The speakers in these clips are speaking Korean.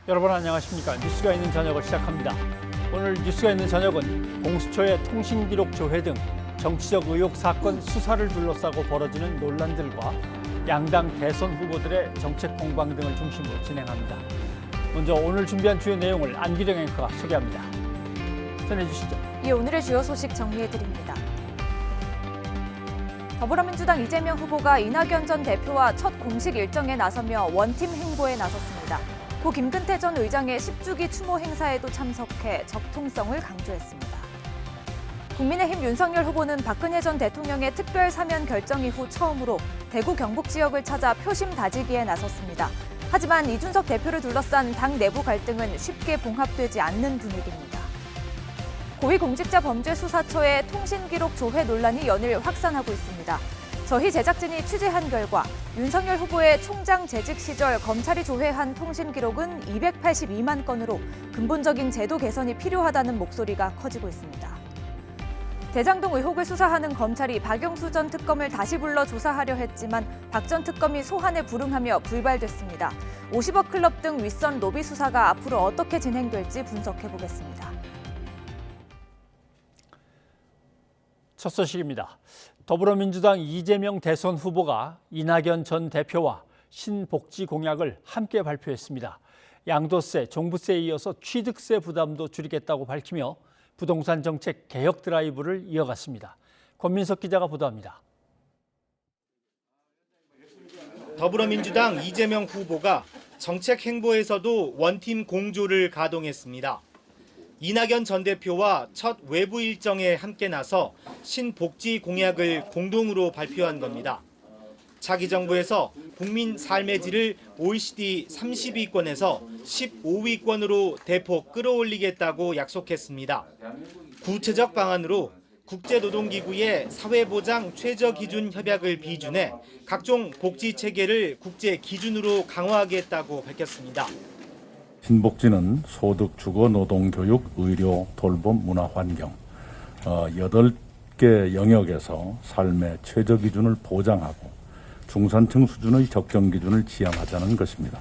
여러분 안녕하십니까? 뉴스가 있는 저녁을 시작합니다. 오늘 뉴스가 있는 저녁은 공수처의 통신기록 조회 등 정치적 의혹 사건 수사를 둘러싸고 벌어지는 논란들과 양당 대선 후보들의 정책 공방 등을 중심으로 진행합니다. 먼저 오늘 준비한 주요 내용을 안기정 앵커가 소개합니다. 전해주시죠. 오늘의 주요 소식 정리해드립니다. 더불어민주당 이재명 후보가 이낙연 전 대표와 첫 공식 일정에 나서며 원팀 행보에 나섰습니다. 고 김근태 전 의장의 10주기 추모 행사에도 참석해 적통성을 강조했습니다. 국민의힘 윤석열 후보는 박근혜 전 대통령의 특별 사면 결정 이후 처음으로 대구 경북 지역을 찾아 표심 다지기에 나섰습니다. 하지만 이준석 대표를 둘러싼 당 내부 갈등은 쉽게 봉합되지 않는 분위기입니다. 고위공직자범죄수사처의 통신기록 조회 논란이 연일 확산하고 있습니다. 저희 제작진이 취재한 결과 윤석열 후보의 총장 재직 시절 검찰이 조회한 통신기록은 282만 건으로 근본적인 제도 개선이 필요하다는 목소리가 커지고 있습니다. 대장동 의혹을 수사하는 검찰이 박영수 전 특검을 다시 불러 조사하려 했지만 박 전 특검이 소환에 불응하며 불발됐습니다. 50억 클럽 등 윗선 로비 수사가 앞으로 어떻게 진행될지 분석해보겠습니다. 첫 소식입니다. 더불어민주당 이재명 대선 후보가 이낙연 전 대표와 신복지 공약을 함께 발표했습니다. 양도세, 종부세에 이어서 취득세 부담도 줄이겠다고 밝히며 부동산 정책 개혁 드라이브를 이어갔습니다. 권민석 기자가 보도합니다. 더불어민주당 이재명 후보가 정책 행보에서도 원팀 공조를 가동했습니다. 이낙연 전 대표와 첫 외부 일정에 함께 나서 신복지 공약을 공동으로 발표한 겁니다. 차기 정부에서 국민 삶의 질을 OECD 30위권에서 15위권으로 대폭 끌어올리겠다고 약속했습니다. 구체적 방안으로 국제노동기구의 사회보장 최저기준 협약을 비준해 각종 복지 체계를 국제 기준으로 강화하겠다고 밝혔습니다. 신복지는 소득, 주거, 노동, 교육, 의료, 돌봄, 문화, 환경 8개 영역에서 삶의 최저 기준을 보장하고 중산층 수준의 적정 기준을 지향하자는 것입니다.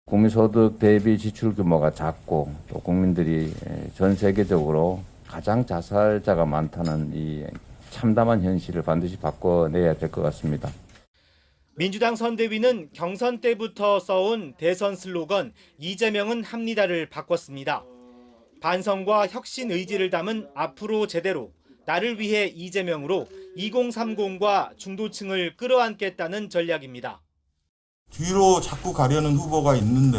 국민소득 대비 지출 규모가 작고 또 국민들이 전 세계적으로 가장 자살자가 많다는 이 참담한 현실을 반드시 바꿔내야 될 것 같습니다. 민주당 선대위는 경선 때부터 써온 대선 슬로건 이재명은 합니다를 바꿨습니다. 반성과 혁신 의지를 담은 앞으로 제대로 나를 위해 이재명으로 2030과 중도층을 끌어안겠다는 전략입니다. 뒤로 자꾸 가려는 후보가 있는데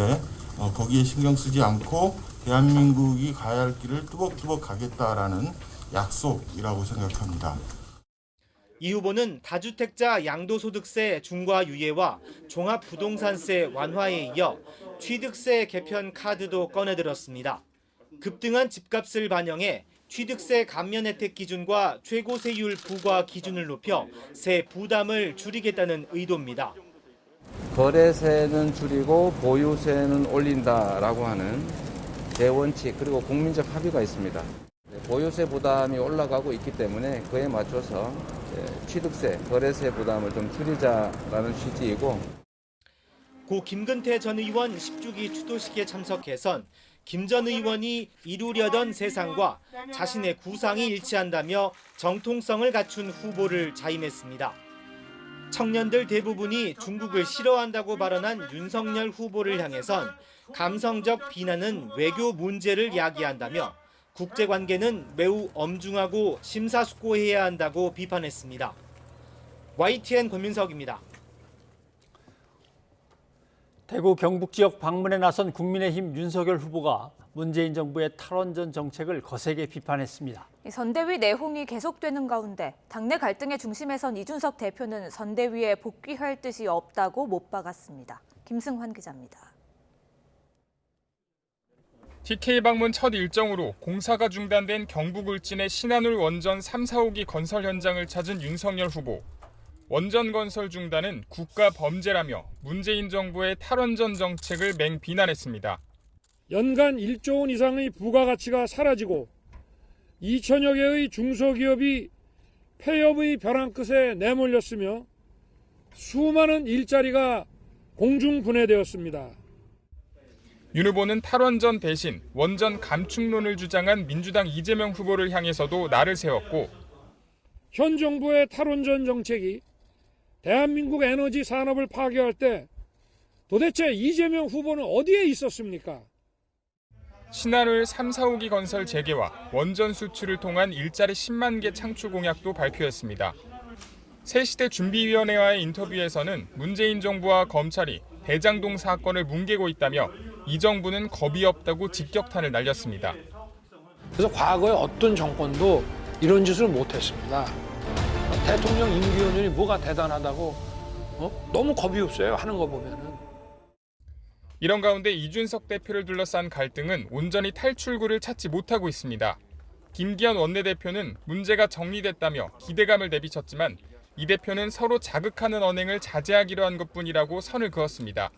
거기에 신경 쓰지 않고 대한민국이 가야 할 길을 뚜벅뚜벅 가겠다라는 약속이라고 생각합니다. 이 후보는 다주택자 양도소득세 중과 유예와 종합부동산세 완화에 이어 취득세 개편 카드도 꺼내들었습니다. 급등한 집값을 반영해 취득세 감면 혜택 기준과 최고세율 부과 기준을 높여 세 부담을 줄이겠다는 의도입니다. 거래세는 줄이고 보유세는 올린다라고 하는 대원칙 그리고 국민적 합의가 있습니다. 보유세 부담이 올라가고 있기 때문에 그에 맞춰서 취득세, 거래세 부담을 좀 줄이자라는 취지이고. 고 김근태 전 의원 10주기 추도식에 참석해선 김 전 의원이 이루려던 세상과 자신의 구상이 일치한다며 정통성을 갖춘 후보를 자임했습니다. 청년들 대부분이 중국을 싫어한다고 발언한 윤석열 후보를 향해선 감성적 비난은 외교 문제를 야기한다며 국제관계는 매우 엄중하고 심사숙고해야 한다고 비판했습니다. YTN 권민석입니다. 대구 경북 지역 방문에 나선 국민의힘 윤석열 후보가 문재인 정부의 탈원전 정책을 거세게 비판했습니다. 선대위 내홍이 계속되는 가운데 당내 갈등의 중심에 선 이준석 대표는 선대위에 복귀할 뜻이 없다고 못 박았습니다. 김승환 기자입니다. TK 방문 첫 일정으로 공사가 중단된 경북 울진의 신한울 원전 3, 4호기 건설 현장을 찾은 윤석열 후보. 원전 건설 중단은 국가 범죄라며 문재인 정부의 탈원전 정책을 맹비난했습니다. 연간 1조 원 이상의 부가가치가 사라지고 2천여 개의 중소기업이 폐업의 벼랑 끝에 내몰렸으며 수많은 일자리가 공중분해되었습니다. 윤 후보는 탈원전 대신 원전 감축론을 주장한 민주당 이재명 후보를 향해서도 날을 세웠고 현 정부의 탈원전 정책이 대한민국 에너지 산업을 파괴할 때 도대체 이재명 후보는 어디에 있었습니까? 신한울 3, 4호기 건설 재개와 원전 수출을 통한 일자리 10만 개 창출 공약도 발표했습니다. 새시대 준비위원회와의 인터뷰에서는 문재인 정부와 검찰이 대장동 사건을 뭉개고 있다며 이 정부는 겁이 없다고 직격탄을 날렸습니다. 그래서 과거에 어떤 정권도 이런 짓을 못했습니다. 대통령 임기연연이 뭐가 대단하다고 너무 겁이 없어요. 하는 거 보면은. 이런 가운데 이준석 대표를 둘러싼 갈등은 온전히 탈출구를 찾지 못하고 있습니다. 김기현 원내대표는 문제가 정리됐다며 기대감을 내비쳤지만 이 대표는 서로 자극하는 언행을 자제하기로 한 것뿐이라고 선을 그었습니다.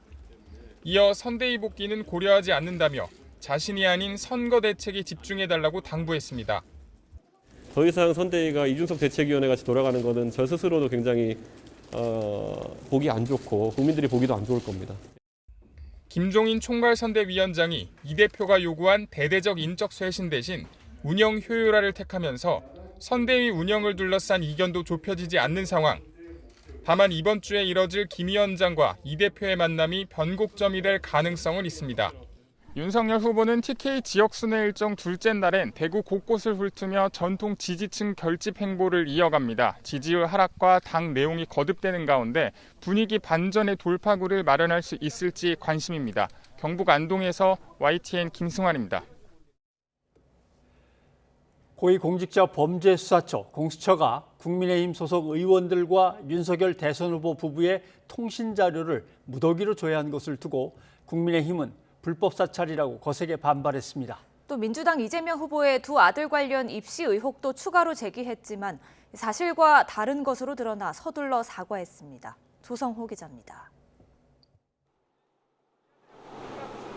이어 선대위 복귀는 고려하지 않는다며 자신이 아닌 선거 대책에 집중해달라고 당부했습니다. 더 이상 선대위가 이준석 대책위원회 같이 돌아가는 것은 저 스스로도 굉장히 보기 안 좋고 국민들이 보기도 안 좋을 겁니다. 김종인 총괄선대위원장이 이 대표가 요구한 대대적 인적 쇄신 대신 운영 효율화를 택하면서 선대위 운영을 둘러싼 이견도 좁혀지지 않는 상황. 다만 이번 주에 이뤄질 김 위원장과 이 대표의 만남이 변곡점이 될 가능성은 있습니다. 윤석열 후보는 TK 지역순회 일정 둘째 날엔 대구 곳곳을 훑으며 전통 지지층 결집 행보를 이어갑니다. 지지율 하락과 당 내용이 거듭되는 가운데 분위기 반전의 돌파구를 마련할 수 있을지 관심입니다. 경북 안동에서 YTN 김승환입니다. 고위공직자범죄수사처 공수처가 국민의힘 소속 의원들과 윤석열 대선 후보 부부의 통신 자료를 무더기로 조회한 것을 두고 국민의힘은 불법 사찰이라고 거세게 반발했습니다. 또 민주당 이재명 후보의 두 아들 관련 입시 의혹도 추가로 제기했지만 사실과 다른 것으로 드러나 서둘러 사과했습니다. 조성호 기자입니다.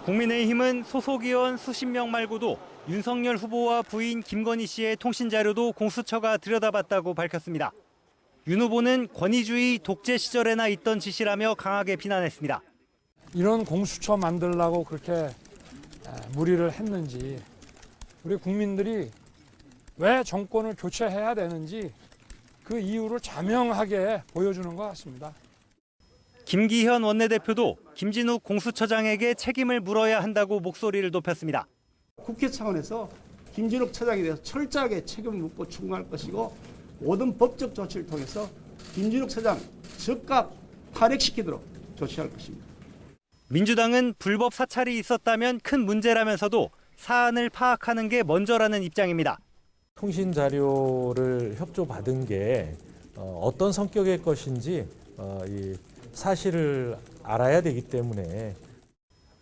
국민의힘은 소속 의원 수십 명 말고도 윤석열 후보와 부인 김건희 씨의 통신 자료도 공수처가 들여다봤다고 밝혔습니다. 윤 후보는 권위주의 독재 시절에나 있던 짓이라며 강하게 비난했습니다. 이런 공수처 만들려고 그렇게 무리를 했는지, 우리 국민들이 왜 정권을 교체해야 되는지 그 이유를 자명하게 보여주는 것 같습니다. 김기현 원내대표도 김진욱 공수처장에게 책임을 물어야 한다고 목소리를 높였습니다. 국회 차원에서 김진욱 처장에 대해서 철저하게 책임을 묻고 충고할 것이고 모든 법적 조치를 통해서 김진욱 처장 즉각 탄핵시키도록 조치할 것입니다. 민주당은 불법 사찰이 있었다면 큰 문제라면서도 사안을 파악하는 게 먼저라는 입장입니다. 통신 자료를 협조받은 게 어떤 성격의 것인지 이 사실을 알아야 되기 때문에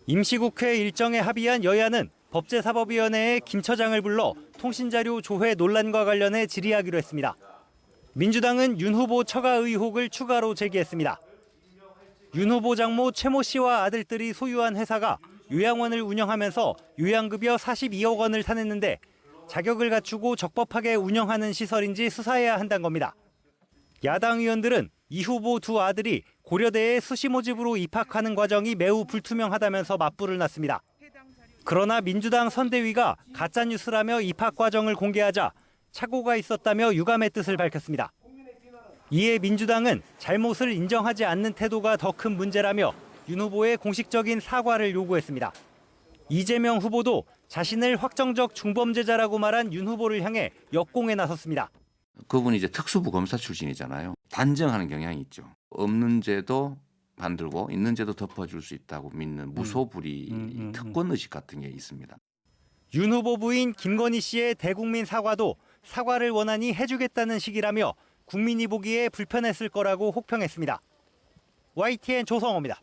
임시국회 일정에 합의한 여야는 법제사법위원회에 김 처장을 불러 통신자료 조회 논란과 관련해 질의하기로 했습니다. 민주당은 윤 후보 처가 의혹을 추가로 제기했습니다. 윤 후보 장모 최모 씨와 아들들이 소유한 회사가 요양원을 운영하면서 요양급여 42억 원을 타냈는데 자격을 갖추고 적법하게 운영하는 시설인지 수사해야 한다는 겁니다. 야당 의원들은 이 후보 두 아들이 고려대에 수시 모집으로 입학하는 과정이 매우 불투명하다면서 맞불을 놨습니다. 그러나 민주당 선대위가 가짜뉴스라며 입학 과정을 공개하자 착오가 있었다며 유감의 뜻을 밝혔습니다. 이에 민주당은 잘못을 인정하지 않는 태도가 더 큰 문제라며 윤 후보의 공식적인 사과를 요구했습니다. 이재명 후보도 자신을 확정적 중범죄자라고 말한 윤 후보를 향해 역공에 나섰습니다. 그분이 이제 특수부 검사 출신이잖아요. 단정하는 경향이 있죠. 없는 죄도 만들고 있는 죄도 덮어줄 수 있다고 믿는 무소불위 특권 의식 같은 게 있습니다. 윤 후보 부인 김건희 씨의 대국민 사과도 사과를 원하니 해주겠다는 식이라며 국민이 보기에 불편했을 거라고 혹평했습니다. YTN 조성호입니다.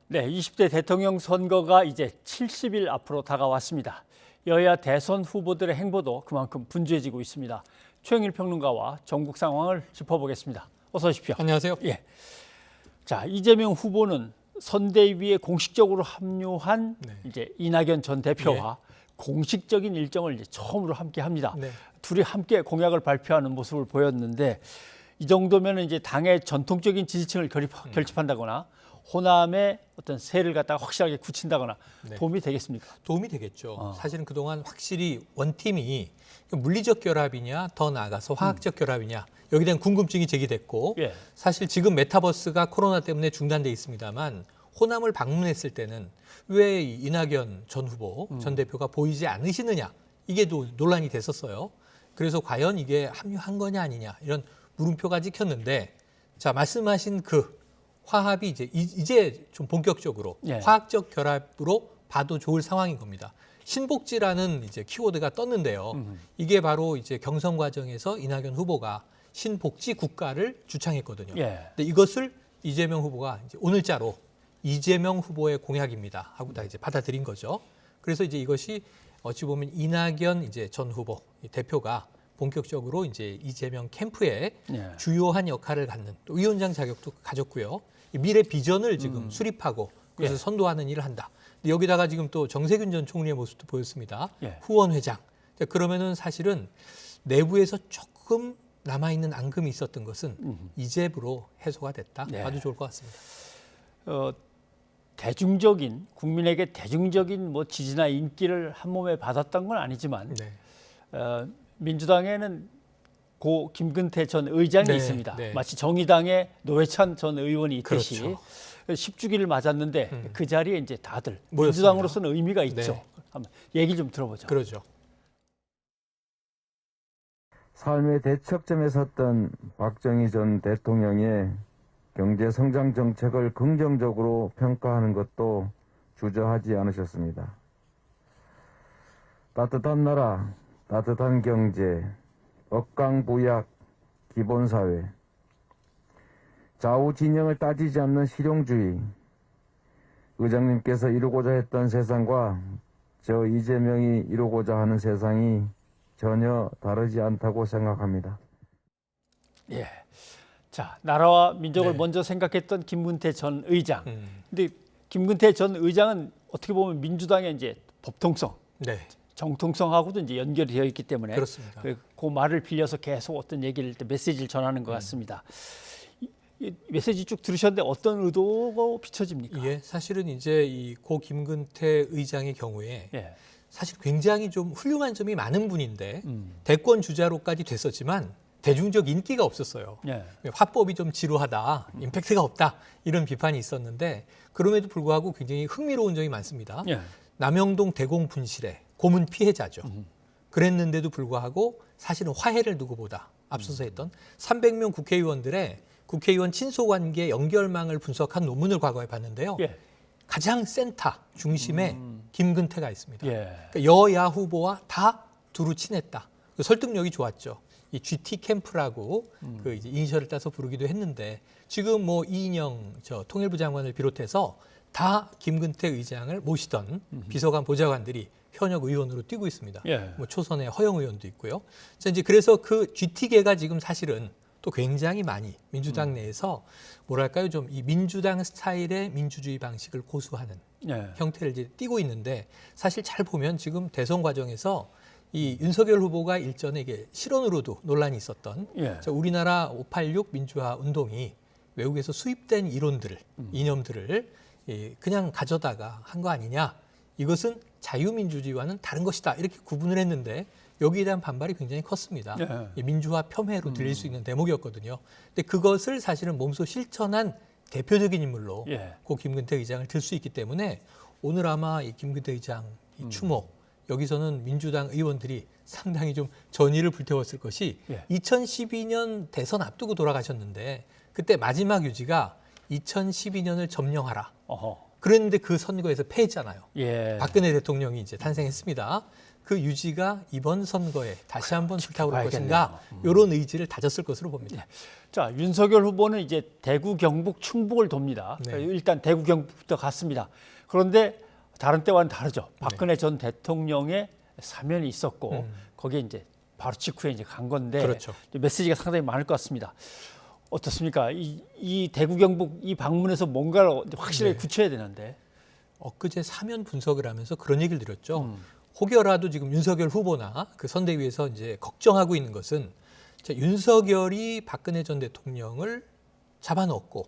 네, 20대 대통령 선거가 이제 70일 앞으로 다가왔습니다. 여야 대선 후보들의 행보도 그만큼 분주해지고 있습니다. 최영일 평론가와 전국 상황을 짚어보겠습니다. 어서 오십시오. 안녕하세요. 예. 자, 이재명 후보는 선대위에 공식적으로 합류한 이제 이낙연 전 대표와 공식적인 일정을 이제 처음으로 함께 합니다. 둘이 함께 공약을 발표하는 모습을 보였는데 이 정도면 이제 당의 전통적인 지지층을 결집한다거나 호남의 어떤 세를 갖다가 확실하게 굳힌다거나 네. 도움이 되겠습니까? 도움이 되겠죠. 사실은 그동안 확실히 원팀이 물리적 결합이냐 더 나아가서 화학적 결합이냐 여기에 대한 궁금증이 제기됐고 예. 사실 지금 메타버스가 코로나 때문에 중단돼 있습니다만 호남을 방문했을 때는 왜 이낙연 전 후보 전 대표가 보이지 않으시느냐 이게 또 논란이 됐었어요. 그래서 과연 이게 합류한 거냐 아니냐 이런 물음표가 찍혔는데 자 말씀하신 그 화합이 이제 좀 본격적으로 예. 화학적 결합으로 봐도 좋을 상황인 겁니다. 신복지라는 이제 키워드가 떴는데요. 이게 바로 이제 경선 과정에서 이낙연 후보가 신복지 국가를 주창했거든요. 예. 근데 이것을 이재명 후보가 이제 오늘자로 이재명 후보의 공약입니다 하고 다 이제 받아들인 거죠. 그래서 이제 이것이 어찌 보면 이낙연 이제 전 후보 대표가 본격적으로 이제 이재명 캠프에 예. 주요한 역할을 갖는 또 위원장 자격도 가졌고요. 이 미래 비전을 지금 수립하고 그래서 예. 선도하는 일을 한다. 근데 여기다가 지금 또 정세균 전 총리의 모습도 보였습니다. 예. 후원회장. 자, 그러면은 사실은 내부에서 조금 남아있는 앙금이 있었던 것은 이제부로 해소가 됐다. 네. 봐도 좋을 것 같습니다. 대중적인 국민에게 대중적인 뭐 지지나 인기를 한 몸에 받았던 건 아니지만 네. 민주당에는 고 김근태 전 의장이 네, 있습니다. 네. 마치 정의당에 노회찬 전 의원이 있듯이 그렇죠. 10주기를 맞았는데 그 자리에 이제 다들 모였습니다. 민주당으로서는 의미가 있죠. 네. 한번 얘기 좀 들어보죠. 그러죠. 삶의 대척점에 섰던 박정희 전 대통령의 경제 성장 정책을 긍정적으로 평가하는 것도 주저하지 않으셨습니다. 따뜻한 나라, 따뜻한 경제, 억강부약, 기본사회, 좌우 진영을 따지지 않는 실용주의, 의장님께서 이루고자 했던 세상과 저 이재명이 이루고자 하는 세상이 전혀 다르지 않다고 생각합니다. 예. 자, 나라와 민족을 네. 먼저 생각했던 김근태 전 의장. 근데 김근태 전 의장은 어떻게 보면 민주당의 이제 법통성, 네. 정통성하고도 이제 연결이 되어 있기 때문에 그렇습니다. 그 말을 빌려서 계속 어떤 얘기를 메시지를 전하는 것 같습니다. 이 메시지 쭉 들으셨는데 어떤 의도가 비춰집니까? 예, 사실은 이제 이 고 김근태 의장의 경우에 예. 사실 굉장히 좀 훌륭한 점이 많은 분인데 대권 주자로까지 됐었지만 대중적 인기가 없었어요. 예. 화법이 좀 지루하다, 임팩트가 없다 이런 비판이 있었는데 그럼에도 불구하고 굉장히 흥미로운 점이 많습니다. 예. 남영동 대공 분실의 고문 피해자죠. 그랬는데도 불구하고 사실은 화해를 누구보다 앞서서 했던 300명 국회의원들의 국회의원 친소관계 연결망을 분석한 논문을 과거에 봤는데요. 예. 가장 센터 중심에 김근태가 있습니다. 예. 그러니까 여야 후보와 다 두루 친했다. 설득력이 좋았죠. 이 GT 캠프라고 그 이제 이니셜을 따서 부르기도 했는데 지금 뭐 이인영 저 통일부 장관을 비롯해서 다 김근태 의장을 모시던 비서관 보좌관들이 현역 의원으로 뛰고 있습니다. 예. 뭐 초선의 허영 의원도 있고요. 자, 이제 그래서 그 GT계가 지금 사실은 또 굉장히 많이 민주당 내에서 뭐랄까요 좀 이 민주당 스타일의 민주주의 방식을 고수하는 예. 형태를 이제 띠고 있는데 사실 잘 보면 지금 대선 과정에서 이 윤석열 후보가 일전에 이게 실언으로도 논란이 있었던 예. 자, 우리나라 586 민주화 운동이 외국에서 수입된 이론들을 이념들을 그냥 가져다가 한 거 아니냐 이것은 자유민주주의와는 다른 것이다 이렇게 구분을 했는데 여기에 대한 반발이 굉장히 컸습니다. 예. 민주화 폄훼로 들릴 수 있는 대목이었거든요. 근데 그것을 사실은 몸소 실천한 대표적인 인물로 예. 고 김근태 의장을 들 수 있기 때문에 오늘 아마 이 김근태 의장 이 추모 여기서는 민주당 의원들이 상당히 좀 전의를 불태웠을 것이 예. 2012년 대선 앞두고 돌아가셨는데 그때 마지막 유지가 2012년을 점령하라. 어허. 그랬는데 그 선거에서 패했잖아요. 예. 박근혜 대통령이 이제 탄생했습니다. 그 유지가 이번 선거에 다시 한번 불타오를 것인가 이런 의지를 다졌을 것으로 봅니다. 자, 윤석열 후보는 이제 대구, 경북, 충북을 돕니다. 네. 일단 대구, 경북부터 갔습니다. 그런데 다른 때와는 다르죠. 박근혜 전 대통령의 사면이 있었고 거기에 이제 바로 직후에 이제 간 건데 그렇죠. 메시지가 상당히 많을 것 같습니다. 어떻습니까? 이 대구, 경북 이 방문에서 뭔가를 확실하게 굳혀야 되는데. 엊그제 사면 분석을 하면서 그런 얘기를 드렸죠. 혹여라도 지금 윤석열 후보나 그 선대위에서 이제 걱정하고 있는 것은 자, 윤석열이 박근혜 전 대통령을 잡아넣었고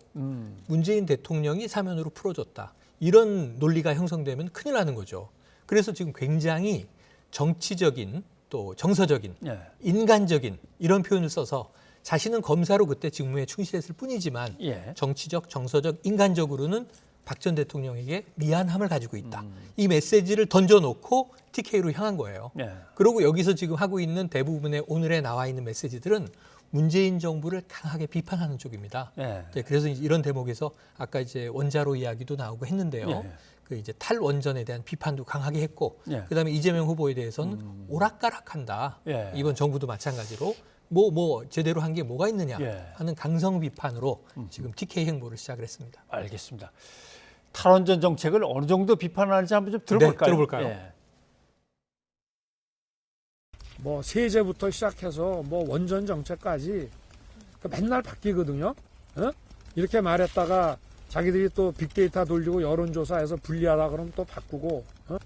문재인 대통령이 사면으로 풀어줬다. 이런 논리가 형성되면 큰일 나는 거죠. 그래서 지금 굉장히 정치적인 또 정서적인 예. 인간적인 이런 표현을 써서 자신은 검사로 그때 직무에 충실했을 뿐이지만 예. 정치적, 정서적, 인간적으로는 박 전 대통령에게 미안함을 가지고 있다. 이 메시지를 던져놓고 TK로 향한 거예요. 예. 그리고 여기서 지금 하고 있는 대부분의 오늘에 나와 있는 메시지들은 문재인 정부를 강하게 비판하는 쪽입니다. 예. 네, 그래서 이런 대목에서 아까 이제 원자로 이야기도 나오고 했는데요. 예. 그 이제 탈원전에 대한 비판도 강하게 했고, 예. 그다음에 이재명 후보에 대해서는 오락가락한다. 예. 이번 정부도 마찬가지로 뭐 제대로 한 게 뭐가 있느냐 예. 하는 강성 비판으로 지금 TK 행보를 시작을 했습니다. 알겠습니다. 탈원전 정책을 어느 정도 비판하는지 한번 좀 들어볼까요? 네, 들어볼까요? 예. 뭐 세제부터 시작해서 뭐 원전 정책까지 맨날 바뀌거든요. 어? 이렇게 말했다가 자기들이 또 빅데이터 돌리고 여론조사해서 불리하다 그러면 또 바꾸고.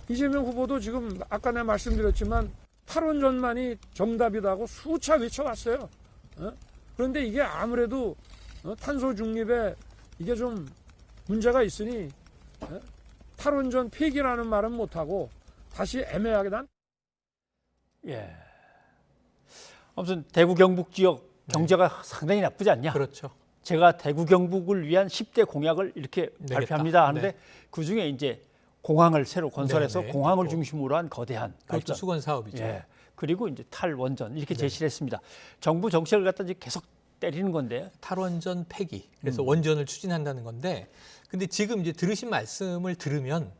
이재명 후보도 지금 아까 내가 말씀드렸지만 탈원전만이 정답이라고 수차 외쳐왔어요. 그런데 이게 아무래도 탄소 중립에 이게 좀 문제가 있으니 탈원전 폐기라는 말은 못하고 다시 애매하게 난. 예. 아무튼 대구 경북 지역 경제가 상당히 나쁘지 않냐? 그렇죠. 제가 대구 경북을 위한 10대 공약을 이렇게 내겠다. 발표합니다 하는데 네. 그중에 이제 공항을 새로 건설해서 네. 공항을 중심으로 한 거대한 그것도 발전. 수건 사업이죠. 예. 그리고 이제 탈원전 이렇게 네. 제시를 했습니다. 정부 정책을 갖다 이제 계속 때리는 건데 탈원전 폐기. 그래서 원전을 추진한다는 건데, 근데 지금 이제 들으신 말씀을 들으면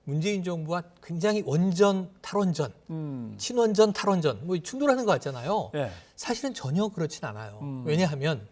문재인 정부와 굉장히 원전, 탈원전, 친원전, 탈원전 뭐 충돌하는 것 같잖아요. 예. 사실은 전혀 그렇진 않아요. 왜냐하면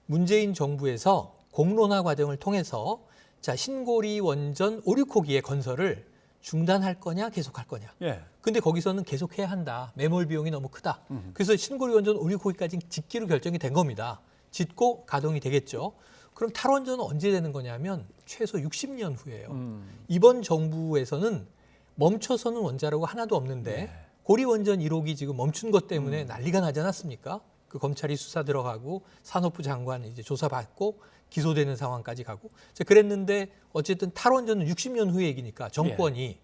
문재인 정부에서 공론화 과정을 통해서 자 신고리 원전 5, 6호기의 건설을 중단할 거냐 계속할 거냐. 예. 근데 거기서는 계속해야 한다. 매몰 비용이 너무 크다. 그래서 신고리 원전 5, 6호기까지 짓기로 결정이 된 겁니다. 짓고 가동이 되겠죠. 그럼 탈원전은 언제 되는 거냐면 최소 60년 후예요. 이번 정부에서는 멈춰서는 원자로가 하나도 없는데 고리원전 1호기 지금 멈춘 것 때문에 난리가 나지 않았습니까? 그 검찰이 수사 들어가고 산업부 장관 이제 조사받고 기소되는 상황까지 가고. 그랬는데 어쨌든 탈원전은 60년 후의 얘기니까 정권이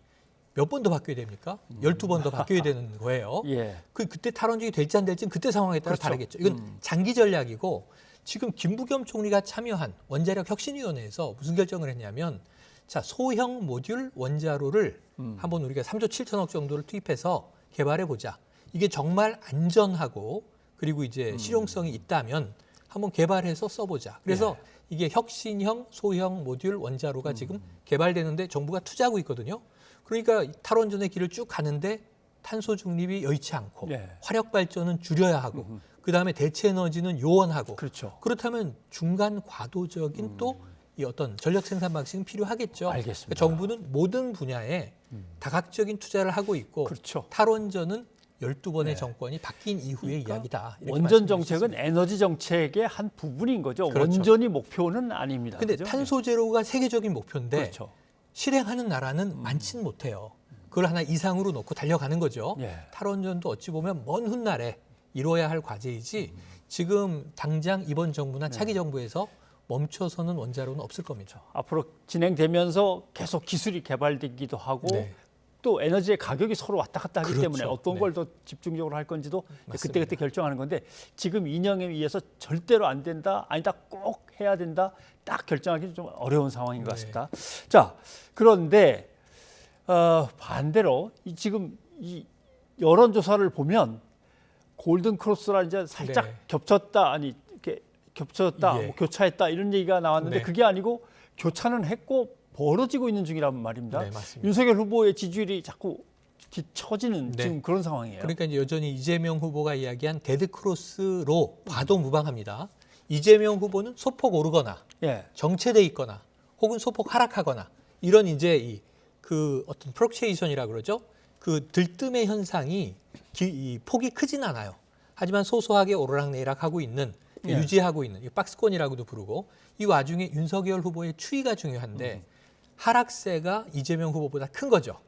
몇 번 더 바뀌어야 됩니까? 12번 더 바뀌어야 되는 거예요. 예. 그때 탈원전이 될지 안 될지는 그때 상황에 따라 그렇죠. 다르겠죠. 이건 장기 전략이고 지금 김부겸 총리가 참여한 원자력 혁신위원회에서 무슨 결정을 했냐면 자 소형 모듈 원자로를 한번 우리가 3조 7천억 정도를 투입해서 개발해 보자. 이게 정말 안전하고 그리고 이제 실용성이 있다면 한번 개발해서 써보자. 그래서 이게 혁신형 소형 모듈 원자로가 지금 개발되는데 정부가 투자하고 있거든요. 그러니까 탈원전의 길을 쭉 가는데 탄소 중립이 여의치 않고 화력 발전은 줄여야 하고 그다음에 대체 에너지는 요원하고 그렇죠. 그렇다면 중간 과도적인 또 이 어떤 전력 생산 방식은 필요하겠죠. 알겠습니다. 그러니까 정부는 모든 분야에 다각적인 투자를 하고 있고 그렇죠. 탈원전은 12번의 정권이 바뀐 이후의 그러니까 이야기다. 이렇게 원전 말씀드릴 수 정책은 있습니다. 에너지 정책의 한 부분인 거죠. 그렇죠. 원전이 목표는 아닙니다. 근데 그죠? 탄소 제로가 세계적인 목표인데 그렇죠. 실행하는 나라는 많지는 못해요. 그걸 하나 이상으로 놓고 달려가는 거죠. 예. 탈원전도 어찌 보면 먼 훗날에 이뤄야 할 과제이지 지금 당장 이번 정부나 차기 정부에서 멈춰서는 원자로는 없을 겁니다. 앞으로 진행되면서 계속 기술이 개발되기도 하고 네. 또 에너지의 가격이 서로 왔다 갔다 하기 그렇죠. 때문에 어떤 네. 걸 더 집중적으로 할 건지도 맞습니다. 그때그때 결정하는 건데 지금 이념에 의해서 절대로 안 된다, 아니다, 꼭 해야 된다, 딱 결정하기 좀 어려운 상황인 것 같습니다. 자, 그런데 반대로 지금 이 여론조사를 보면 골든 크로스라 이제 살짝 겹쳤다, 아니 이렇게 겹쳤다, 뭐 교차했다 이런 얘기가 나왔는데 그게 아니고 교차는 했고 벌어지고 있는 중이란 말입니다. 네, 맞습니다. 윤석열 후보의 지지율이 자꾸 뒤처지는 지금 그런 상황이에요. 그러니까 이제 여전히 이재명 후보가 이야기한 데드 크로스로 봐도 무방합니다. 이재명 후보는 소폭 오르거나 정체돼 있거나 혹은 소폭 하락하거나 이런 이제 그 어떤 프록체이션이라 그러죠. 그 들뜸의 현상이 이 폭이 크진 않아요. 하지만 소소하게 오르락내리락하고 있는 유지하고 있는 이 박스권이라고도 부르고 이 와중에 윤석열 후보의 추이가 중요한데 하락세가 이재명 후보보다 큰 거죠.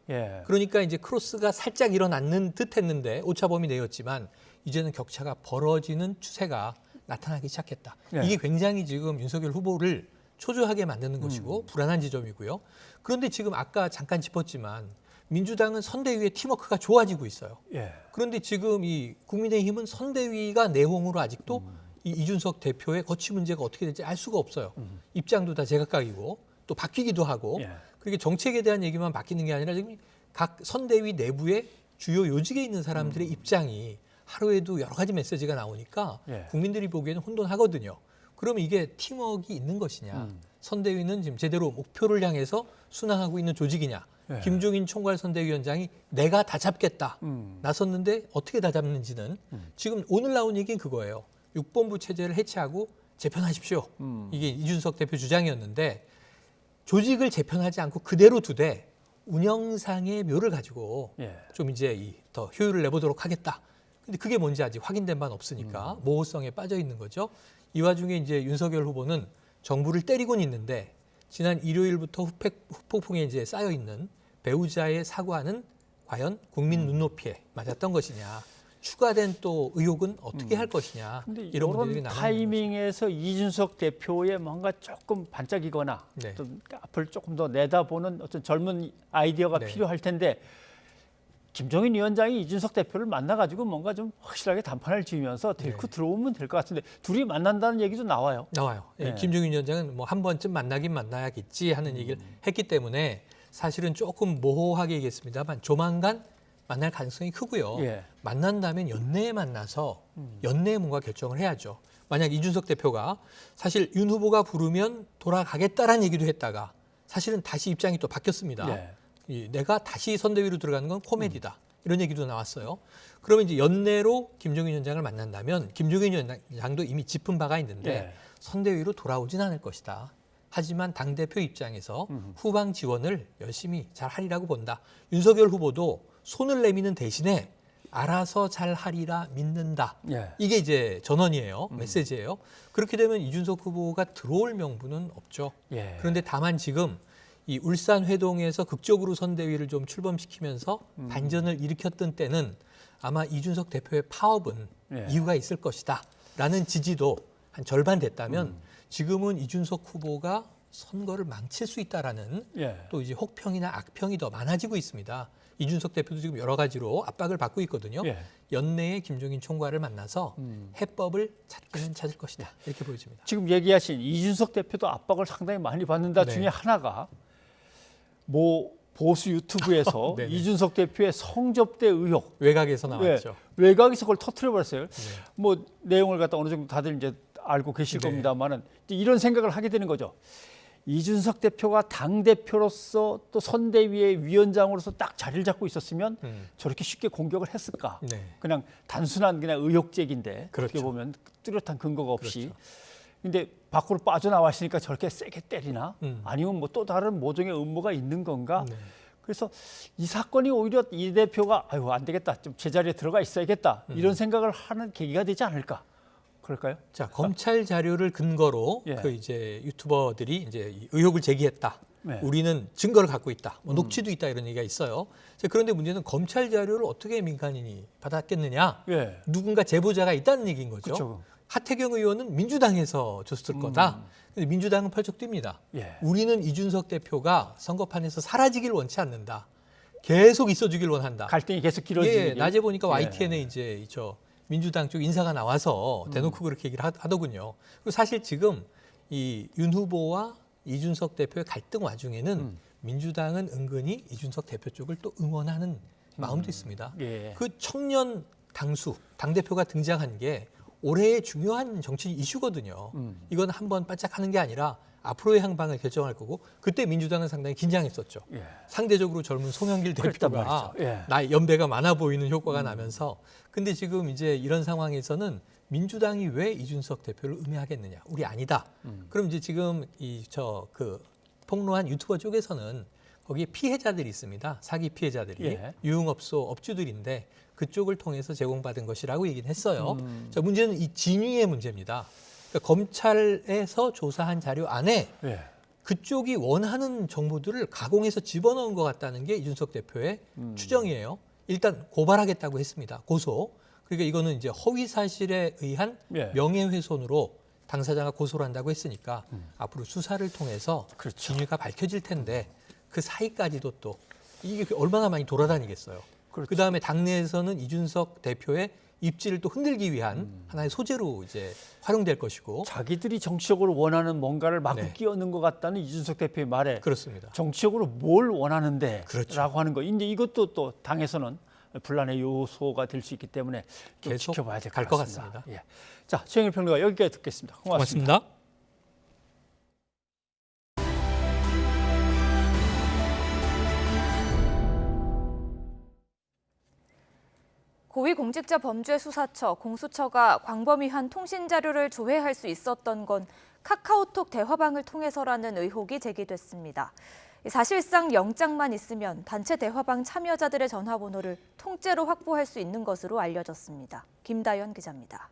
그러니까 이제 크로스가 살짝 일어났는 듯 했는데 오차범위 내였지만 이제는 격차가 벌어지는 추세가 나타나기 시작했다. 네. 이게 굉장히 지금 윤석열 후보를 초조하게 만드는 것이고 불안한 지점이고요. 그런데 지금 아까 잠깐 짚었지만 민주당은 선대위의 팀워크가 좋아지고 있어요. 예. 그런데 지금 이 국민의힘은 선대위가 내홍으로 아직도 이 이준석 대표의 거취 문제가 어떻게 될지 알 수가 없어요. 입장도 다 제각각이고 또 바뀌기도 하고 예. 그렇게 정책에 대한 얘기만 바뀌는 게 아니라 지금 각 선대위 내부에 주요 요직에 있는 사람들의 입장이 하루에도 여러 가지 메시지가 나오니까 예. 국민들이 보기에는 혼돈하거든요. 그러면 이게 팀워크가 있는 것이냐. 선대위는 지금 제대로 목표를 향해서 순항하고 있는 조직이냐. 예. 김종인 총괄선대위원장이 내가 다 잡겠다 나섰는데 어떻게 다 잡는지는 지금 오늘 나온 얘기는 그거예요. 6본부 체제를 해체하고 재편하십시오. 이게 이준석 대표 주장이었는데 조직을 재편하지 않고 그대로 두되 운영상의 묘를 가지고 예. 좀 이제 더 효율을 내보도록 하겠다. 근데 그게 뭔지 아직 확인된 바는 없으니까 모호성에 빠져 있는 거죠. 이 와중에 이제 윤석열 후보는 정부를 때리고는 있는데 지난 일요일부터 후폭풍에 이제 쌓여 있는 배우자의 사과는 과연 국민 눈높이에 맞았던 것이냐. 추가된 또 의혹은 어떻게 할 것이냐. 근데 이런 문제들이 이런 남아 있는 타이밍에서 이준석 대표의 뭔가 조금 반짝이거나 네. 좀 앞을 조금 더 내다보는 어떤 젊은 아이디어가 네. 필요할 텐데 김종인 위원장이 이준석 대표를 만나가지고 뭔가 좀 확실하게 단판을 지으면서 데리고 들어오면 될 것 같은데 둘이 만난다는 얘기도 나와요. 나와요. 네. 김종인 위원장은 뭐 한 번쯤 만나긴 만나야겠지 하는 얘기를 했기 때문에 사실은 조금 모호하게 얘기했습니다만 조만간 만날 가능성이 크고요. 예. 만난다면 연내에 만나서 연내에 뭔가 결정을 해야죠. 만약 이준석 대표가 사실 윤 후보가 부르면 돌아가겠다라는 얘기도 했다가 사실은 다시 입장이 또 바뀌었습니다. 네. 내가 다시 선대위로 들어가는 건 코미디다. 이런 얘기도 나왔어요. 그러면 이제 연내로 김종인 위원장을 만난다면 김종인 위원장도 이미 짚은 바가 있는데 네. 선대위로 돌아오진 않을 것이다. 하지만 당대표 입장에서 후방 지원을 열심히 잘 하리라고 본다. 윤석열 후보도 손을 내미는 대신에 알아서 잘 하리라 믿는다. 예. 이게 이제 전언이에요. 메시지예요. 그렇게 되면 이준석 후보가 들어올 명분은 없죠. 예. 그런데 다만 지금 이 울산 회동에서 극적으로 선대위를 좀 출범시키면서 반전을 일으켰던 때는 아마 이준석 대표의 파업은 예. 이유가 있을 것이다. 라는 지지도 한 절반 됐다면 지금은 이준석 후보가 선거를 망칠 수 있다라는 예. 또 이제 혹평이나 악평이 더 많아지고 있습니다. 이준석 대표도 지금 여러 가지로 압박을 받고 있거든요. 예. 연내에 김종인 총괄을 만나서 해법을 찾기는 찾을 것이다. 이렇게 보여집니다. 지금 얘기하신 이준석 대표도 압박을 상당히 많이 받는다 네. 중에 하나가 뭐 보수 유튜브에서 네네. 이준석 대표의 성접대 의혹 외곽에서 나왔죠. 외곽에서 그걸 터트려 버렸어요. 뭐 내용을 갖다 어느 정도 다들 이제 알고 계실 네. 겁니다만은 이런 생각을 하게 되는 거죠. 이준석 대표가 당 대표로서 또 선대위의 위원장으로서 딱 자리를 잡고 있었으면 저렇게 쉽게 공격을 했을까? 네. 그냥 단순한 그냥 의혹제기인데 그렇죠. 어떻게 보면 뚜렷한 근거가 없이. 그렇죠. 근데 밖으로 빠져나왔으니까 저렇게 세게 때리나? 아니면 뭐 또 다른 모종의 음모가 있는 건가? 네. 그래서 이 사건이 오히려 이 대표가 아유 안 되겠다, 좀 제자리에 들어가 있어야겠다 이런 생각을 하는 계기가 되지 않을까? 그럴까요? 자, 검찰 자료를 근거로 예. 그 이제 유튜버들이 이제 이 의혹을 제기했다. 네. 우리는 증거를 갖고 있다. 뭐 녹취도 있다 이런 얘기가 있어요. 그런데 문제는 검찰 자료를 어떻게 민간인이 받았겠느냐? 예. 누군가 제보자가 있다는 얘기인 거죠. 그쵸. 하태경 의원은 민주당에서 줬을 거다. 근데 민주당은 펄쩍 뜁니다. 예. 우리는 이준석 대표가 선거판에서 사라지길 원치 않는다. 계속 있어주길 원한다. 갈등이 계속 길어지는. 예, 낮에 보니까 예. YTN에 이제 저 민주당 쪽 인사가 나와서 대놓고 그렇게 얘기를 하더군요. 그리고 사실 지금 이 윤 후보와 이준석 대표의 갈등 와중에는 민주당은 은근히 이준석 대표 쪽을 또 응원하는 마음도 있습니다. 예. 그 청년 당수, 당대표가 등장한 게 올해의 중요한 정치 이슈거든요. 이건 한번 바짝하는 게 아니라 앞으로의 향방을 결정할 거고 그때 민주당은 상당히 긴장했었죠. 예. 상대적으로 젊은 송영길 그랬단 대표가 말이죠. 예. 나이 연배가 많아 보이는 효과가 나면서 근데 지금 이제 이런 상황에서는 민주당이 왜 이준석 대표를 음해하겠느냐? 우리 아니다. 그럼 이제 지금 그 폭로한 유튜버 쪽에서는 거기에 피해자들이 있습니다. 사기 피해자들이 예. 유흥업소 업주들인데 그쪽을 통해서 제공받은 것이라고 얘기는 했어요. 자, 문제는 이 진위의 문제입니다. 그러니까 검찰에서 조사한 자료 안에 예. 그쪽이 원하는 정보들을 가공해서 집어넣은 것 같다는 게 이준석 대표의 추정이에요. 일단 고발하겠다고 했습니다. 고소. 그러니까 이거는 이제 허위 사실에 의한 예. 명예훼손으로 당사자가 고소를 한다고 했으니까 앞으로 수사를 통해서 그렇죠. 진위가 밝혀질 텐데 그 사이까지도 또 이게 얼마나 많이 돌아다니겠어요. 그렇죠. 그다음에 당내에서는 이준석 대표의 입지를 또 흔들기 위한 하나의 소재로 이제 활용될 것이고 자기들이 정치적으로 원하는 뭔가를 막 네. 끼얹는 것 같다는 이준석 대표의 말에 그렇습니다. 정치적으로 뭘 원하는데 그렇죠. 라고 하는 거. 이제 이것도 또 당에서는 분란의 요소가 될 수 있기 때문에 좀 계속 지켜봐야 될 갈 것 것 같습니다. 같습니다. 예. 자, 최영일 평론가 여기까지 듣겠습니다. 고맙습니다. 고맙습니다. 고위공직자범죄수사처 공수처가 광범위한 통신 자료를 조회할 수 있었던 건 카카오톡 대화방을 통해서라는 의혹이 제기됐습니다. 사실상 영장만 있으면 단체 대화방 참여자들의 전화번호를 통째로 확보할 수 있는 것으로 알려졌습니다. 김다연 기자입니다.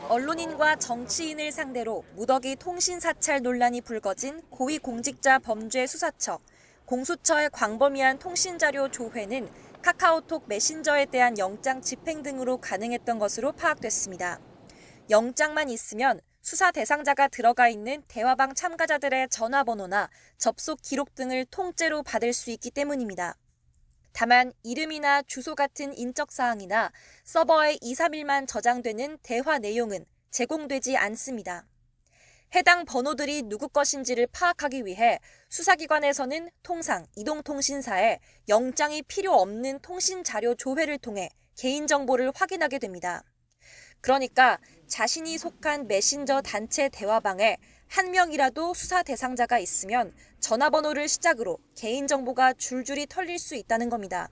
언론인과 정치인을 상대로 무더기 통신 사찰 논란이 불거진 고위공직자범죄수사처. 공수처의 광범위한 통신자료 조회는 카카오톡 메신저에 대한 영장 집행 등으로 가능했던 것으로 파악됐습니다. 영장만 있으면 수사 대상자가 들어가 있는 대화방 참가자들의 전화번호나 접속 기록 등을 통째로 받을 수 있기 때문입니다. 다만 이름이나 주소 같은 인적 사항이나 서버에 2, 3일만 저장되는 대화 내용은 제공되지 않습니다. 해당 번호들이 누구 것인지를 파악하기 위해 수사기관에서는 통상 이동통신사에 영장이 필요 없는 통신자료 조회를 통해 개인정보를 확인하게 됩니다. 그러니까 자신이 속한 메신저 단체 대화방에 한 명이라도 수사 대상자가 있으면 전화번호를 시작으로 개인정보가 줄줄이 털릴 수 있다는 겁니다.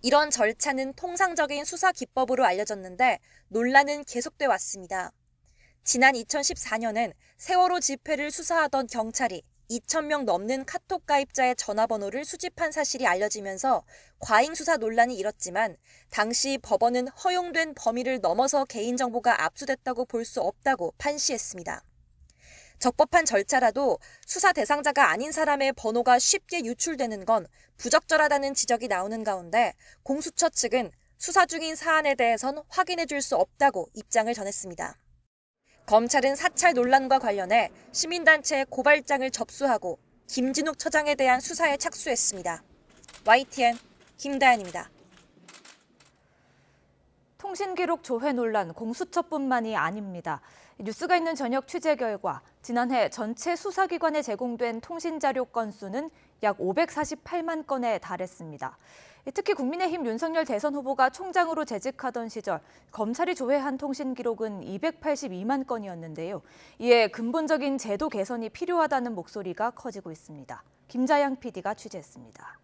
이런 절차는 통상적인 수사 기법으로 알려졌는데 논란은 계속돼 왔습니다. 지난 2014년엔 세월호 집회를 수사하던 경찰이 2,000명 넘는 카톡 가입자의 전화번호를 수집한 사실이 알려지면서 과잉 수사 논란이 일었지만 당시 법원은 허용된 범위를 넘어서 개인정보가 압수됐다고 볼 수 없다고 판시했습니다. 적법한 절차라도 수사 대상자가 아닌 사람의 번호가 쉽게 유출되는 건 부적절하다는 지적이 나오는 가운데 공수처 측은 수사 중인 사안에 대해선 확인해 줄 수 없다고 입장을 전했습니다. 검찰은 사찰 논란과 관련해 시민단체에 고발장을 접수하고 김진욱 처장에 대한 수사에 착수했습니다. YTN 김다연입니다. 통신기록 조회 논란 공수처뿐만이 아닙니다. 뉴스가 있는 저녁 취재 결과 지난해 전체 수사기관에 제공된 통신자료 건수는 약 548만 건에 달했습니다. 특히 국민의힘 윤석열 대선 후보가 총장으로 재직하던 시절 검찰이 조회한 통신 기록은 282만 건이었는데요. 이에 근본적인 제도 개선이 필요하다는 목소리가 커지고 있습니다. 김자양 PD가 취재했습니다.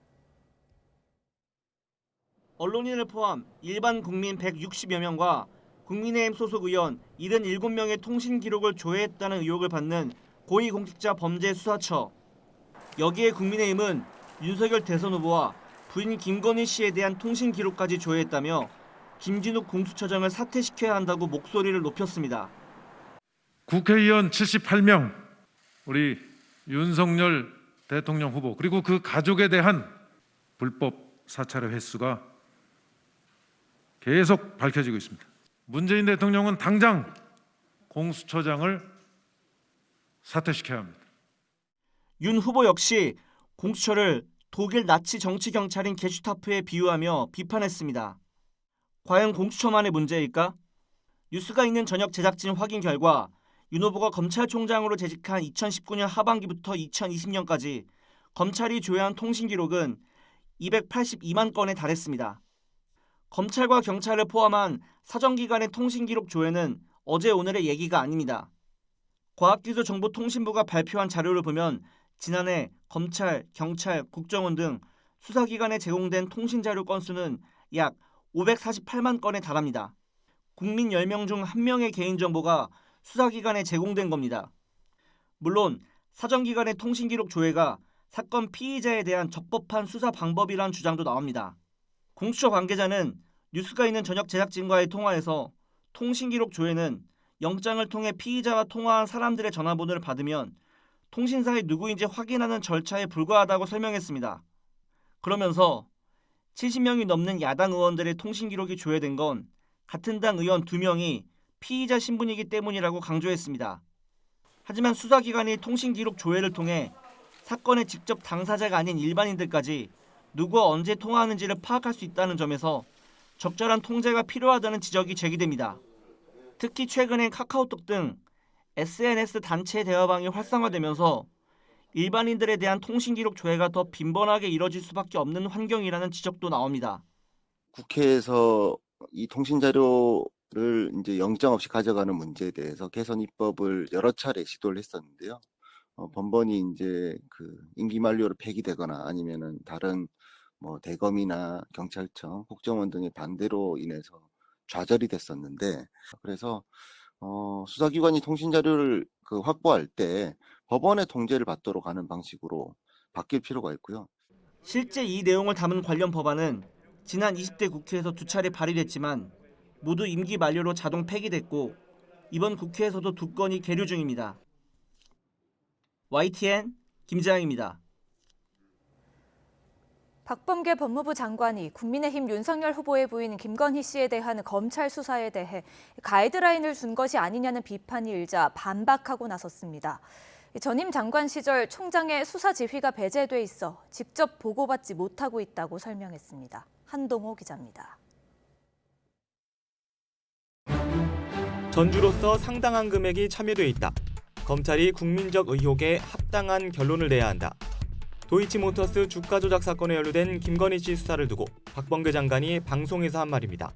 언론인을 포함 일반 국민 160여 명과 국민의힘 소속 의원 77명의 통신 기록을 조회했다는 의혹을 받는 고위공직자범죄수사처. 여기에 국민의힘은 윤석열 대선 후보와 부인 김건희 씨에 대한 통신 기록까지 조회했다며 김진욱 공수처장을 사퇴시켜야 한다고 목소리를 높였습니다. 국회의원 78명, 우리 윤석열 대통령 후보 그리고 그 가족에 대한 불법 사찰의 횟수가 계속 밝혀지고 있습니다. 문재인 대통령은 당장 공수처장을 사퇴시켜야 합니다. 윤 후보 역시 공수처를 독일 나치 정치 경찰인 게슈타프에 비유하며 비판했습니다. 과연 공수처만의 문제일까? 뉴스가 있는 저녁 제작진 확인 결과 윤 후보가 검찰총장으로 재직한 2019년 하반기부터 2020년까지 검찰이 조회한 통신 기록은 282만 건에 달했습니다. 검찰과 경찰을 포함한 사정기관의 통신 기록 조회는 어제 오늘의 얘기가 아닙니다. 과학기술정보통신부가 발표한 자료를 보면 지난해 검찰, 경찰, 국정원 등 수사기관에 제공된 통신자료 건수는 약 548만 건에 달합니다. 국민 10명 중 1명의 개인정보가 수사기관에 제공된 겁니다. 물론 사정기관의 통신기록 조회가 사건 피의자에 대한 적법한 수사 방법이란 주장도 나옵니다. 공수처 관계자는 뉴스가 있는 저녁 제작진과의 통화에서 통신기록 조회는 영장을 통해 피의자와 통화한 사람들의 전화번호를 받으면 통신사의 누구인지 확인하는 절차에 불과하다고 설명했습니다. 그러면서 70명이 넘는 야당 의원들의 통신 기록이 조회된 건 같은 당 의원 2명이 피의자 신분이기 때문이라고 강조했습니다. 하지만 수사기관이 통신 기록 조회를 통해 사건의 직접 당사자가 아닌 일반인들까지 누구와 언제 통화하는지를 파악할 수 있다는 점에서 적절한 통제가 필요하다는 지적이 제기됩니다. 특히 최근엔 카카오톡 등 SNS 단체 대화방이 활성화되면서 일반인들에 대한 통신 기록 조회가 더 빈번하게 이뤄질 수밖에 없는 환경이라는 지적도 나옵니다. 국회에서 이 통신 자료를 이제 영장 없이 가져가는 문제에 대해서 개선 입법을 여러 차례 시도를 했었는데요. 번번이 이제 그 임기 만료로 폐기되거나 아니면은 다른 뭐 대검이나 경찰청, 국정원 등의 반대로 인해서 좌절이 됐었는데, 그래서 수사기관이 통신 자료를 확보할 때 법원의 통제를 받도록 하는 방식으로 바뀔 필요가 있고요. 실제 이 내용을 담은 관련 법안은 지난 20대 국회에서 2차례 발의됐지만 모두 임기 만료로 자동 폐기됐고 이번 국회에서도 2건이 계류 중입니다. YTN 김재양입니다. 박범계 법무부 장관이 국민의힘 윤석열 후보의 부인 김건희 씨에 대한 검찰 수사에 대해 가이드라인을 준 것이 아니냐는 비판이 일자 반박하고 나섰습니다. 전임 장관 시절 총장의 수사 지휘가 배제돼 있어 직접 보고받지 못하고 있다고 설명했습니다. 한동호 기자입니다. 전주로서 상당한 금액이 참여돼 있다. 검찰이 국민적 의혹에 합당한 결론을 내야 한다. 도이치모터스 주가 조작 사건에 연루된 김건희 씨 수사를 두고 박범계 장관이 방송에서 한 말입니다.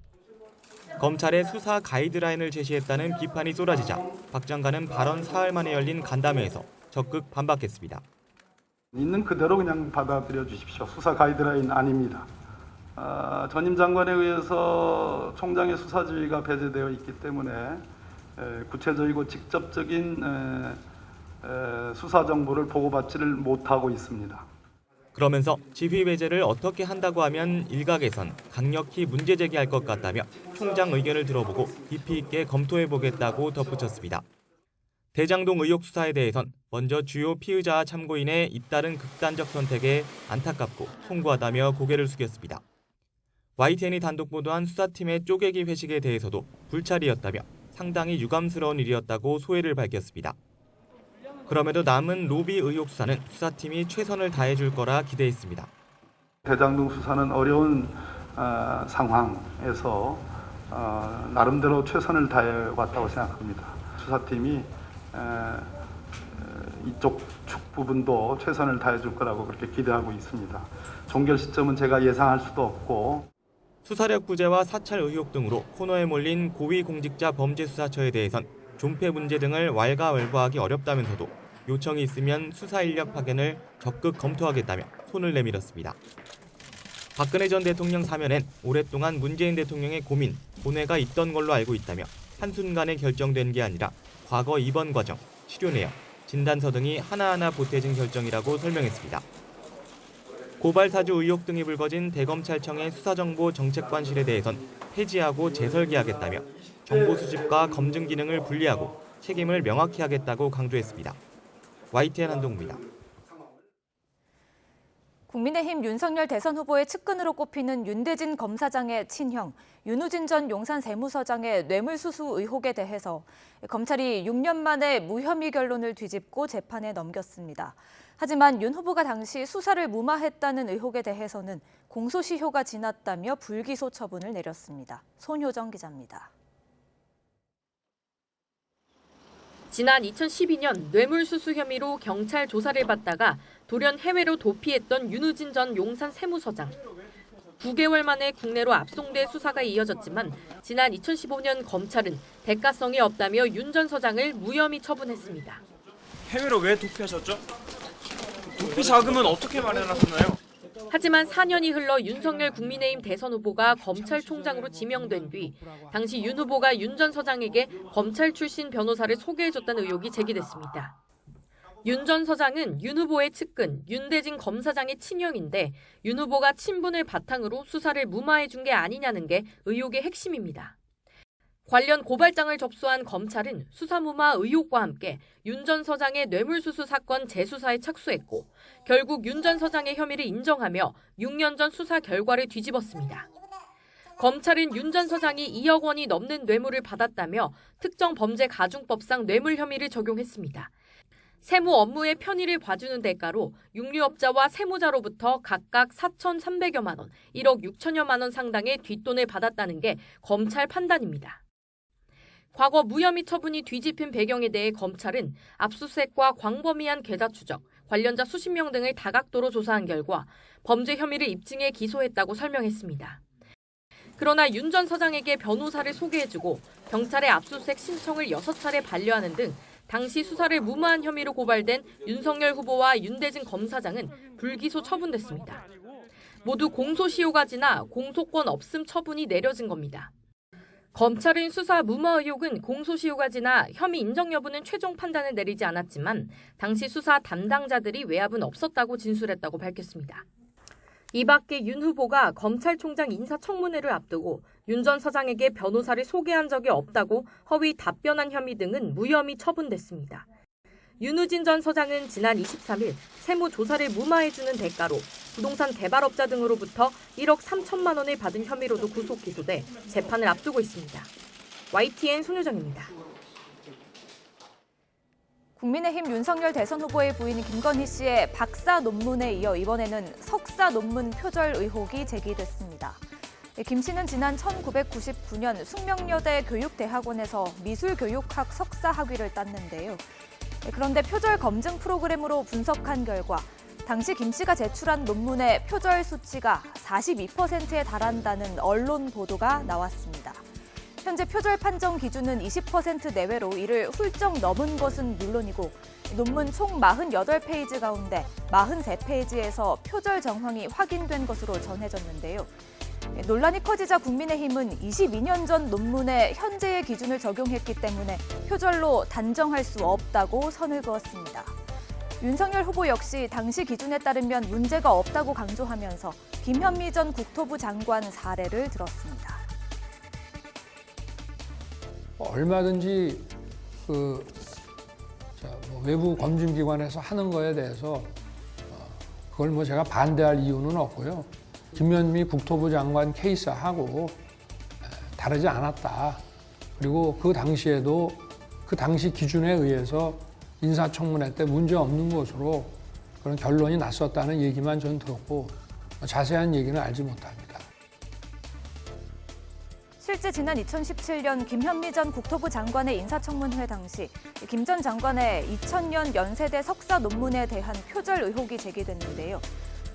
검찰의 수사 가이드라인을 제시했다는 비판이 쏟아지자 박 장관은 발언 사흘 만에 열린 간담회에서 적극 반박했습니다. 있는 그대로 그냥 받아들여 주십시오. 수사 가이드라인 아닙니다. 전임 장관에 의해서 총장의 수사 지휘가 배제되어 있기 때문에 구체적이고 직접적인 수사 정보를 보고받지를 못하고 있습니다. 그러면서 지휘 배제를 어떻게 한다고 하면 일각에선 강력히 문제 제기할 것 같다며 총장 의견을 들어보고 깊이 있게 검토해보겠다고 덧붙였습니다. 대장동 의혹 수사에 대해선 먼저 주요 피의자와 참고인의 잇따른 극단적 선택에 안타깝고 송구하다며 고개를 숙였습니다. YTN이 단독 보도한 수사팀의 쪼개기 회식에 대해서도 불찰이었다며 상당히 유감스러운 일이었다고 소회를 밝혔습니다. 그럼에도 남은 로비 의혹 수사는 수사팀이 최선을 다해줄 거라 기대했습니다. 대장동 수사는 어려운 상황에서 나름대로 최선을 다해왔다고 생각합니다. 수사팀이 이쪽 축 부분도 최선을 다해줄 거라고 그렇게 기대하고 있습니다. 종결 시점은 제가 예상할 수도 없고. 수사력 부재와 사찰 의혹 등으로 코너에 몰린 고위공직자 범죄수사처에 대해선 존폐 문제 등을 왈가왈부하기 어렵다면서도 요청이 있으면 수사 인력 파견을 적극 검토하겠다며 손을 내밀었습니다. 박근혜 전 대통령 사면엔 오랫동안 문재인 대통령의 고민, 고뇌가 있던 걸로 알고 있다며 한순간에 결정된 게 아니라 과거 입원 과정, 치료 내역, 진단서 등이 하나하나 보태진 결정이라고 설명했습니다. 고발 사주 의혹 등이 불거진 대검찰청의 수사정보 정책관실에 대해선 폐지하고 재설계하겠다며 정보 수집과 검증 기능을 분리하고 책임을 명확히 하겠다고 강조했습니다. YTN 한동우입니다. 국민의힘 윤석열 대선 후보의 측근으로 꼽히는 윤대진 검사장의 친형, 윤우진 전 용산 세무서장의 뇌물수수 의혹에 대해서 검찰이 6년 만에 무혐의 결론을 뒤집고 재판에 넘겼습니다. 하지만 윤 후보가 당시 수사를 무마했다는 의혹에 대해서는 공소시효가 지났다며 불기소 처분을 내렸습니다. 손효정 기자입니다. 지난 2012년 뇌물수수 혐의로 경찰 조사를 받다가 돌연 해외로 도피했던 윤우진 전 용산 세무서장. 9개월 만에 국내로 압송돼 수사가 이어졌지만 지난 2015년 검찰은 대가성이 없다며 윤 전 서장을 무혐의 처분했습니다. 해외로 왜 도피하셨죠? 도피 자금은 어떻게 마련하셨나요? 하지만 4년이 흘러 윤석열 국민의힘 대선 후보가 검찰총장으로 지명된 뒤 당시 윤 후보가 윤 전 서장에게 검찰 출신 변호사를 소개해줬다는 의혹이 제기됐습니다. 윤 전 서장은 윤 후보의 측근 윤대진 검사장의 친형인데 윤 후보가 친분을 바탕으로 수사를 무마해준 게 아니냐는 게 의혹의 핵심입니다. 관련 고발장을 접수한 검찰은 수사무마 의혹과 함께 윤 전 서장의 뇌물수수 사건 재수사에 착수했고 결국 윤 전 서장의 혐의를 인정하며 6년 전 수사 결과를 뒤집었습니다. 검찰은 윤 전 서장이 2억 원이 넘는 뇌물을 받았다며 특정범죄가중법상 뇌물 혐의를 적용했습니다. 세무 업무의 편의를 봐주는 대가로 육류업자와 세무자로부터 각각 4,300여만 원, 1억 6천여만 원 상당의 뒷돈을 받았다는 게 검찰 판단입니다. 과거 무혐의 처분이 뒤집힌 배경에 대해 검찰은 압수수색과 광범위한 계좌 추적, 관련자 수십 명 등을 다각도로 조사한 결과 범죄 혐의를 입증해 기소했다고 설명했습니다. 그러나 윤 전 서장에게 변호사를 소개해주고 경찰에 압수수색 신청을 6차례 반려하는 등 당시 수사를 무마한 혐의로 고발된 윤석열 후보와 윤대진 검사장은 불기소 처분됐습니다. 모두 공소시효가 지나 공소권 없음 처분이 내려진 겁니다. 검찰은 수사 무마 의혹은 공소시효가 지나 혐의 인정 여부는 최종 판단을 내리지 않았지만 당시 수사 담당자들이 외압은 없었다고 진술했다고 밝혔습니다. 이 밖에 윤 후보가 검찰총장 인사청문회를 앞두고 윤 전 서장에게 변호사를 소개한 적이 없다고 허위 답변한 혐의 등은 무혐의 처분됐습니다. 윤우진 전 서장은 지난 23일 세무조사를 무마해주는 대가로 부동산 개발업자 등으로부터 1억 3천만 원을 받은 혐의로도 구속 기소돼 재판을 앞두고 있습니다. YTN 손효정입니다. 국민의힘 윤석열 대선 후보의 부인 김건희 씨의 박사 논문에 이어 이번에는 석사 논문 표절 의혹이 제기됐습니다. 김 씨는 지난 1999년 숙명여대 교육대학원에서 미술교육학 석사 학위를 땄는데요. 그런데 표절 검증 프로그램으로 분석한 결과 당시 김 씨가 제출한 논문의 표절 수치가 42%에 달한다는 언론 보도가 나왔습니다. 현재 표절 판정 기준은 20% 내외로 이를 훌쩍 넘은 것은 물론이고 논문 총 48페이지 가운데 43페이지에서 표절 정황이 확인된 것으로 전해졌는데요. 논란이 커지자 국민의힘은 22년 전 논문에 현재의 기준을 적용했기 때문에 표절로 단정할 수 없다고 선을 그었습니다. 윤석열 후보 역시 당시 기준에 따르면 문제가 없다고 강조하면서 김현미 전 국토부 장관 사례를 들었습니다. 얼마든지 외부 검증기관에서 하는 거에 대해서 그걸 제가 반대할 이유는 없고요. 김현미 국토부 장관 케이스하고 다르지 않았다. 그리고 그 당시에도 그 당시 기준에 의해서 인사청문회 때 문제 없는 것으로 그런 결론이 났었다는 얘기만 전 들었고 자세한 얘기는 알지 못합니다. 실제 지난 2017년 김현미 전 국토부 장관의 인사청문회 당시 김 전 장관의 2000년 연세대 석사 논문에 대한 표절 의혹이 제기됐는데요.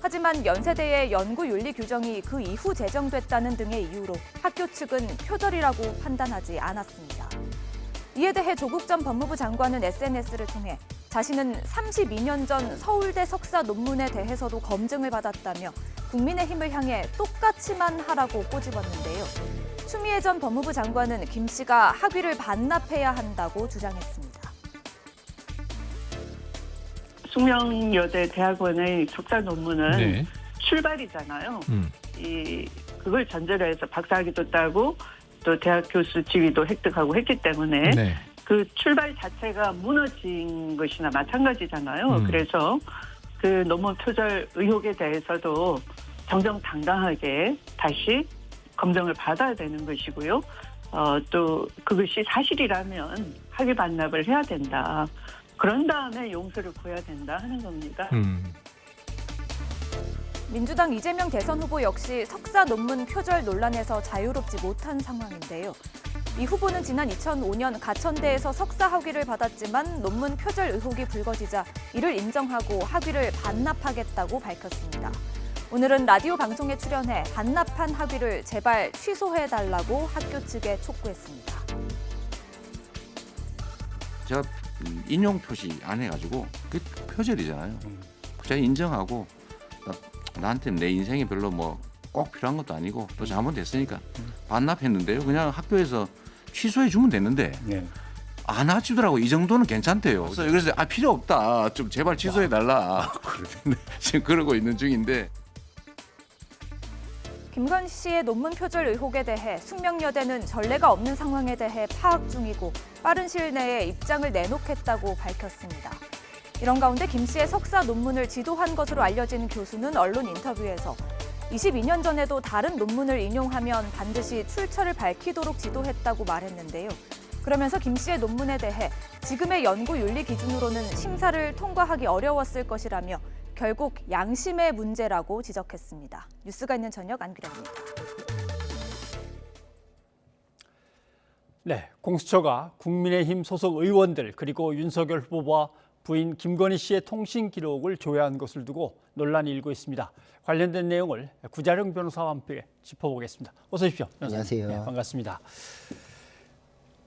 하지만 연세대의 연구윤리 규정이 그 이후 제정됐다는 등의 이유로 학교 측은 표절이라고 판단하지 않았습니다. 이에 대해 조국 전 법무부 장관은 SNS를 통해 자신은 32년 전 서울대 석사 논문에 대해서도 검증을 받았다며 국민의힘을 향해 똑같이만 하라고 꼬집었는데요. 추미애 전 법무부 장관은 김 씨가 학위를 반납해야 한다고 주장했습니다. 숙명여대 대학원의 석사 논문은 출발이잖아요. 그걸 전제로 해서 박사학위도 따고 또 대학 교수 지위도 획득하고 했기 때문에 그 출발 자체가 무너진 것이나 마찬가지잖아요. 그래서 그 논문 표절 의혹에 대해서도 정정당당하게 다시 검증을 받아야 되는 것이고요. 또 그것이 사실이라면 학위 반납을 해야 된다. 그런 다음에 용서를 구해야 된다 하는 겁니다. 민주당 이재명 대선 후보 역시 석사 논문 표절 논란에서 자유롭지 못한 상황인데요. 이 후보는 지난 2005년 가천대에서 석사 학위를 받았지만 논문 표절 의혹이 불거지자 이를 인정하고 학위를 반납하겠다고 밝혔습니다. 오늘은 라디오 방송에 출연해 반납한 학위를 제발 취소해달라고 학교 측에 촉구했습니다. 제가 인용 표시 안 해가지고 그게 표절이잖아요. 제가 인정하고 나한테 내 인생이 별로 꼭 필요한 것도 아니고 또 잘못됐으니까 반납했는데요. 그냥 학교에서 취소해 주면 됐는데 안 하시더라고. 이 정도는 괜찮대요. 그래서 필요 없다. 좀 제발 취소해 달라. 지금 그러고 있는 중인데. 김건희 씨의 논문 표절 의혹에 대해 숙명여대는 전례가 없는 상황에 대해 파악 중이고 빠른 시일 내에 입장을 내놓겠다고 밝혔습니다. 이런 가운데 김 씨의 석사 논문을 지도한 것으로 알려진 교수는 언론 인터뷰에서 22년 전에도 다른 논문을 인용하면 반드시 출처를 밝히도록 지도했다고 말했는데요. 그러면서 김 씨의 논문에 대해 지금의 연구 윤리 기준으로는 심사를 통과하기 어려웠을 것이라며 결국 양심의 문제라고 지적했습니다. 뉴스가 있는 저녁 안규령입니다. 네, 공수처가 국민의힘 소속 의원들 그리고 윤석열 후보와 부인 김건희 씨의 통신 기록을 조회한 것을 두고 논란이 일고 있습니다. 관련된 내용을 구자룡 변호사와 함께 짚어보겠습니다. 어서 오십시오. 변호사님. 안녕하세요. 네, 반갑습니다.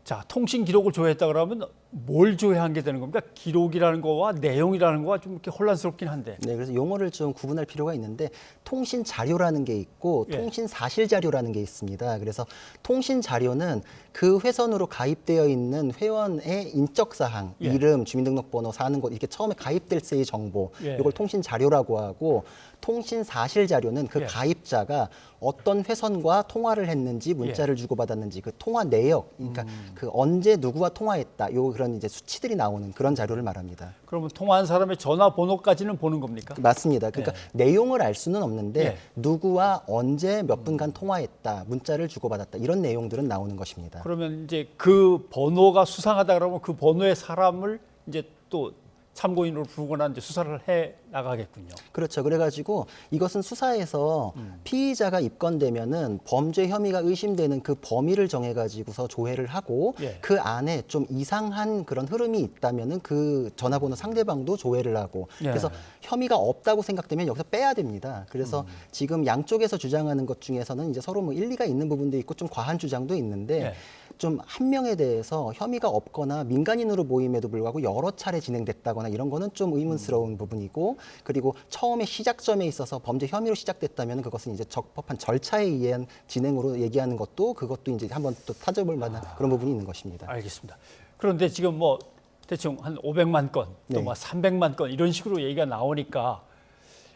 자, 통신 기록을 조회했다 그러면 뭘 조회한 게 되는 겁니까? 기록이라는 거와 내용이라는 거와 좀 이렇게 혼란스럽긴 한데. 네, 그래서 용어를 좀 구분할 필요가 있는데 통신 자료라는 게 있고 통신 사실 자료라는 게 있습니다. 그래서 통신 자료는 그 회선으로 가입되어 있는 회원의 인적 사항, 이름, 주민등록번호, 사는 곳 이렇게 처음에 가입될 때의 정보, 이걸 통신 자료라고 하고 통신 사실 자료는 그 가입자가 어떤 회선과 통화를 했는지 문자를 주고받았는지 그 통화 내역, 그러니까 그 언제 누구와 통화했다, 요 그런 이제 수치들이 나오는 그런 자료를 말합니다. 그러면 통화한 사람의 전화번호까지는 보는 겁니까? 맞습니다. 그러니까 내용을 알 수는 없는데 누구와 언제 몇 분간 통화했다, 문자를 주고받았다 이런 내용들은 나오는 것입니다. 그러면 이제 그 번호가 수상하다 그러면 그 번호의 사람을 이제 또 참고인으로 부르거나 이제 수사를 해 나가겠군요. 그렇죠. 그래가지고 이것은 수사에서 피의자가 입건되면은 범죄 혐의가 의심되는 그 범위를 정해가지고서 조회를 하고 그 안에 좀 이상한 그런 흐름이 있다면은 그 전화번호 상대방도 조회를 하고 그래서 혐의가 없다고 생각되면 여기서 빼야 됩니다. 그래서 지금 양쪽에서 주장하는 것 중에서는 이제 서로 뭐 일리가 있는 부분도 있고 좀 과한 주장도 있는데 좀 한 명에 대해서 혐의가 없거나 민간인으로 모임에도 불구하고 여러 차례 진행됐다거나 이런 거는 좀 의문스러운 부분이고 그리고 처음에 시작점에 있어서 범죄 혐의로 시작됐다면 그것은 이제 적법한 절차에 의한 진행으로 얘기하는 것도 그것도 이제 한번 또 따져볼 만한 그런 부분이 있는 것입니다. 알겠습니다. 그런데 지금 뭐 대충 한 500만 건, 또 뭐 300만 건 이런 식으로 얘기가 나오니까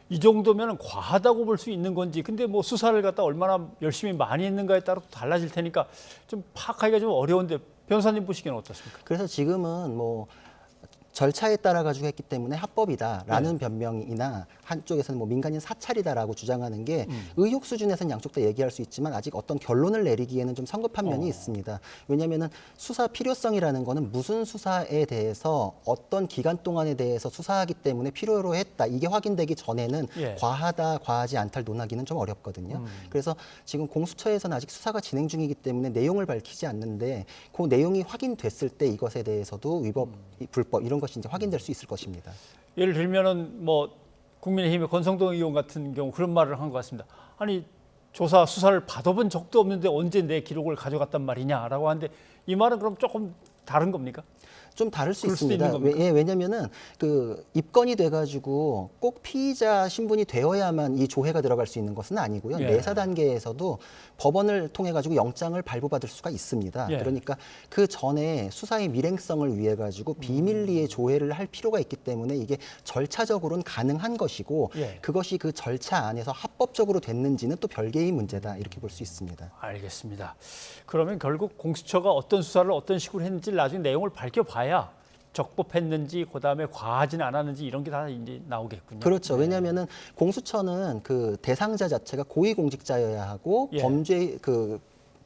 이 정도면 과하다고 볼 수 있는 건지, 근데 뭐 수사를 갖다 얼마나 열심히 많이 했는가에 따라 또 달라질 테니까 좀 파악하기가 좀 어려운데 변호사님 보시기에는 어떻습니까? 그래서 지금은 뭐 절차에 따라 가지고 했기 때문에 합법이다라는 변명이나 한쪽에서는 뭐 민간인 사찰이다라고 주장하는 게 의혹 수준에서는 양쪽 다 얘기할 수 있지만 아직 어떤 결론을 내리기에는 좀 성급한 면이 있습니다. 왜냐하면 수사 필요성이라는 거는 무슨 수사에 대해서 어떤 기간 동안에 대해서 수사하기 때문에 필요로 했다. 이게 확인되기 전에는 과하다, 과하지 않다를 논하기는 좀 어렵거든요. 그래서 지금 공수처에서는 아직 수사가 진행 중이기 때문에 내용을 밝히지 않는데 그 내용이 확인됐을 때 이것에 대해서도 위법, 불법 이런 것이 이제 확인될 수 있을 것입니다. 예를 들면은 뭐 국민의힘의 권성동 의원 같은 경우 그런 말을 한 것 같습니다. 아니 조사 수사를 받아본 적도 없는데 언제 내 기록을 가져갔단 말이냐라고 하는데 이 말은 그럼 조금 다른 겁니까? 좀 다를 수 있습니다. 왜냐면은 그 입건이 돼가지고 꼭 피의자 신분이 되어야만 이 조회가 들어갈 수 있는 것은 아니고요. 내사 단계에서도 법원을 통해 가지고 영장을 발부받을 수가 있습니다. 그러니까 그 전에 수사의 밀행성을 위해 가지고 비밀리에 조회를 할 필요가 있기 때문에 이게 절차적으로는 가능한 것이고 그것이 그 절차 안에서 합법적으로 됐는지는 또 별개의 문제다 이렇게 볼 수 있습니다. 알겠습니다. 그러면 결국 공수처가 어떤 수사를 어떤 식으로 했는지 나중에 내용을 밝혀봐야 적법했는지 그다음에 과하지는 않았는지 이런 게 다 이제 나오겠군요. 그렇죠. 왜냐하면은 공수처는 그 대상자 자체가 고위공직자여야 하고 범죄 그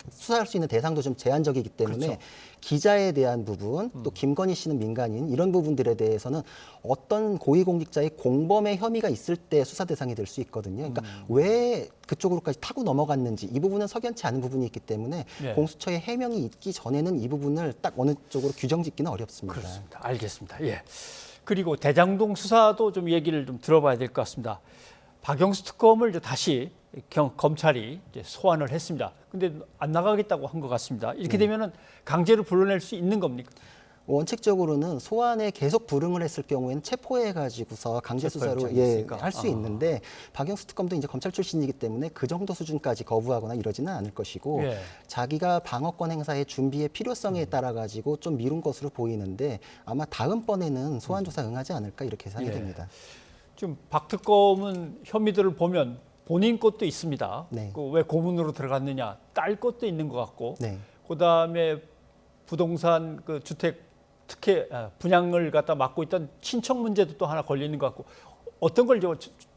수사할 수 있는 대상도 좀 제한적이기 때문에 기자에 대한 부분, 또 김건희 씨는 민간인 이런 부분들에 대해서는 어떤 고위공직자의 공범의 혐의가 있을 때 수사 대상이 될 수 있거든요. 그러니까 왜 그쪽으로까지 타고 넘어갔는지 이 부분은 석연치 않은 부분이 있기 때문에 공수처의 해명이 있기 전에는 이 부분을 딱 어느 쪽으로 규정짓기는 어렵습니다. 그렇습니다. 알겠습니다. 그리고 대장동 수사도 좀 얘기를 좀 들어봐야 될 것 같습니다. 박영수 특검을 이제 다시 검찰이 이제 소환을 했습니다. 근데 안 나가겠다고 한 것 같습니다. 이렇게 되면은 강제로 불러낼 수 있는 겁니까? 원칙적으로는 소환에 계속 불응을 했을 경우에는 체포해가지고서 강제 수사로 할 수 있는데 박영수 특검도 이제 검찰 출신이기 때문에 그 정도 수준까지 거부하거나 이러지는 않을 것이고 자기가 방어권 행사의 준비의 필요성에 따라 가지고 좀 미룬 것으로 보이는데 아마 다음번에는 소환 조사 응하지 않을까 이렇게 예상이 됩니다. 지금 박 특검은 혐의들을 보면 본인 것도 있습니다. 네. 왜 고문으로 들어갔느냐, 딸 것도 있는 것 같고, 네. 그다음에 부동산 그 주택 특혜 분양을 갖다 맡고 있던 친척 문제도 또 하나 걸리는 것 같고, 어떤 걸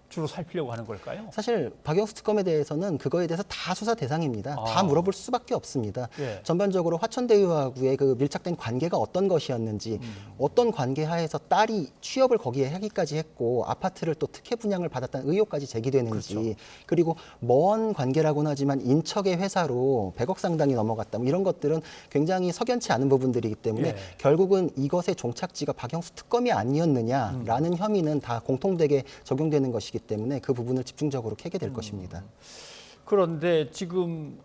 주로 살피려고 하는 걸까요? 사실 박영수 특검에 대해서는 그거에 대해서 다 수사 대상입니다. 다 물어볼 수밖에 없습니다. 예. 전반적으로 화천대유하고의 그 밀착된 관계가 어떤 것이었는지, 어떤 관계 하에서 딸이 취업을 거기에 하기까지 했고 아파트를 또 특혜 분양을 받았다는 의혹까지 제기되는지, 그렇죠. 그리고 먼 관계라고는 하지만 인척의 회사로 100억 상당이 넘어갔다. 뭐 이런 것들은 굉장히 석연치 않은 부분들이기 때문에 예. 결국은 이것의 종착지가 박영수 특검이 아니었느냐라는 혐의는 다 공통되게 적용되는 것이기 때문에 그 부분을 집중적으로 캐게 될 것입니다. 그런데 지금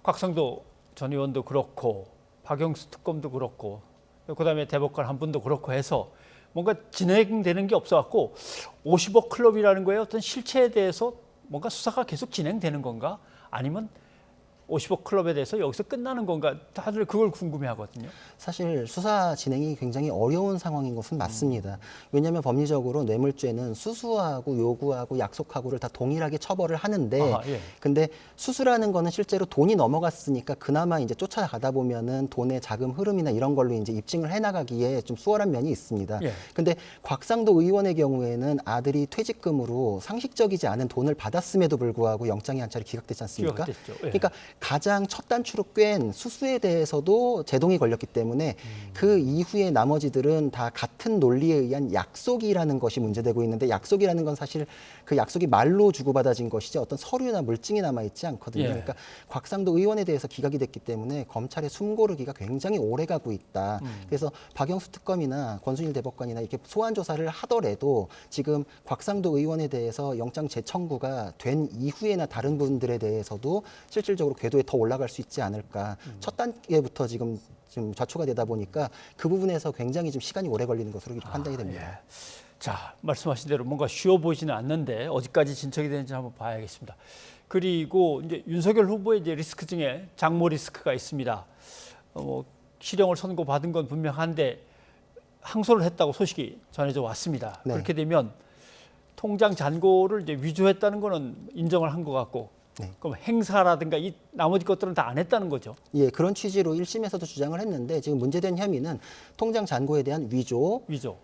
곽상도 전 의원도 그렇고 박영수 특검도 그렇고 그다음에 대법관 한 분도 그렇고 해서 뭔가 진행되는 게 없어갖고 50억 클럽이라는 거에 어떤 실체에 대해서 뭔가 수사가 계속 진행되는 건가? 아니면 50억 클럽에 대해서 여기서 끝나는 건가? 다들 그걸 궁금해하거든요. 사실 수사 진행이 굉장히 어려운 상황인 것은 맞습니다. 왜냐하면 법리적으로 뇌물죄는 수수하고 요구하고 약속하고를 다 동일하게 처벌을 하는데, 예. 근데 수수라는 거는 실제로 돈이 넘어갔으니까 그나마 이제 쫓아가다 보면은 돈의 자금 흐름이나 이런 걸로 이제 입증을 해나가기에 좀 수월한 면이 있습니다. 예. 근데 곽상도 의원의 경우에는 아들이 퇴직금으로 상식적이지 않은 돈을 받았음에도 불구하고 영장이 한 차례 기각되지 않습니까? 기각됐죠. 예. 그러니까 가장 첫 단추로 꿰인 수수에 대해서도 제동이 걸렸기 때문에 그 이후에 나머지들은 다 같은 논리에 의한 약속이라는 것이 문제되고 있는데, 약속이라는 건 사실 그 약속이 말로 주고받아진 것이지 어떤 서류나 물증이 남아있지 않거든요. 예. 그러니까 곽상도 의원에 대해서 기각이 됐기 때문에 검찰의 숨고르기가 굉장히 오래 가고 있다. 그래서 박영수 특검이나 권순일 대법관이나 이렇게 소환 조사를 하더라도 지금 곽상도 의원에 대해서 영장 재청구가 된 이후에나 다른 분들에 대해서도 실질적으로 궤도에 더 올라갈 수 있지 않을까. 첫 단계부터 지금 좌초가 되다 보니까 그 부분에서 굉장히 좀 시간이 오래 걸리는 것으로 판단이 됩니다. 예. 자, 말씀하신 대로 뭔가 쉬워 보이지는 않는데 어디까지 진척이 되는지 한번 봐야겠습니다. 그리고 이제 윤석열 후보의 이제 리스크 중에 장모 리스크가 있습니다. 실형을 선고받은 건 분명한데 항소를 했다고 소식이 전해져 왔습니다. 네. 그렇게 되면 통장 잔고를 이제 위조했다는 거는 인정을 한 것 같고, 네. 그럼 행사라든가 이 나머지 것들은 다 안 했다는 거죠. 예, 그런 취지로 1심에서도 주장을 했는데 지금 문제된 혐의는 통장 잔고에 대한 위조,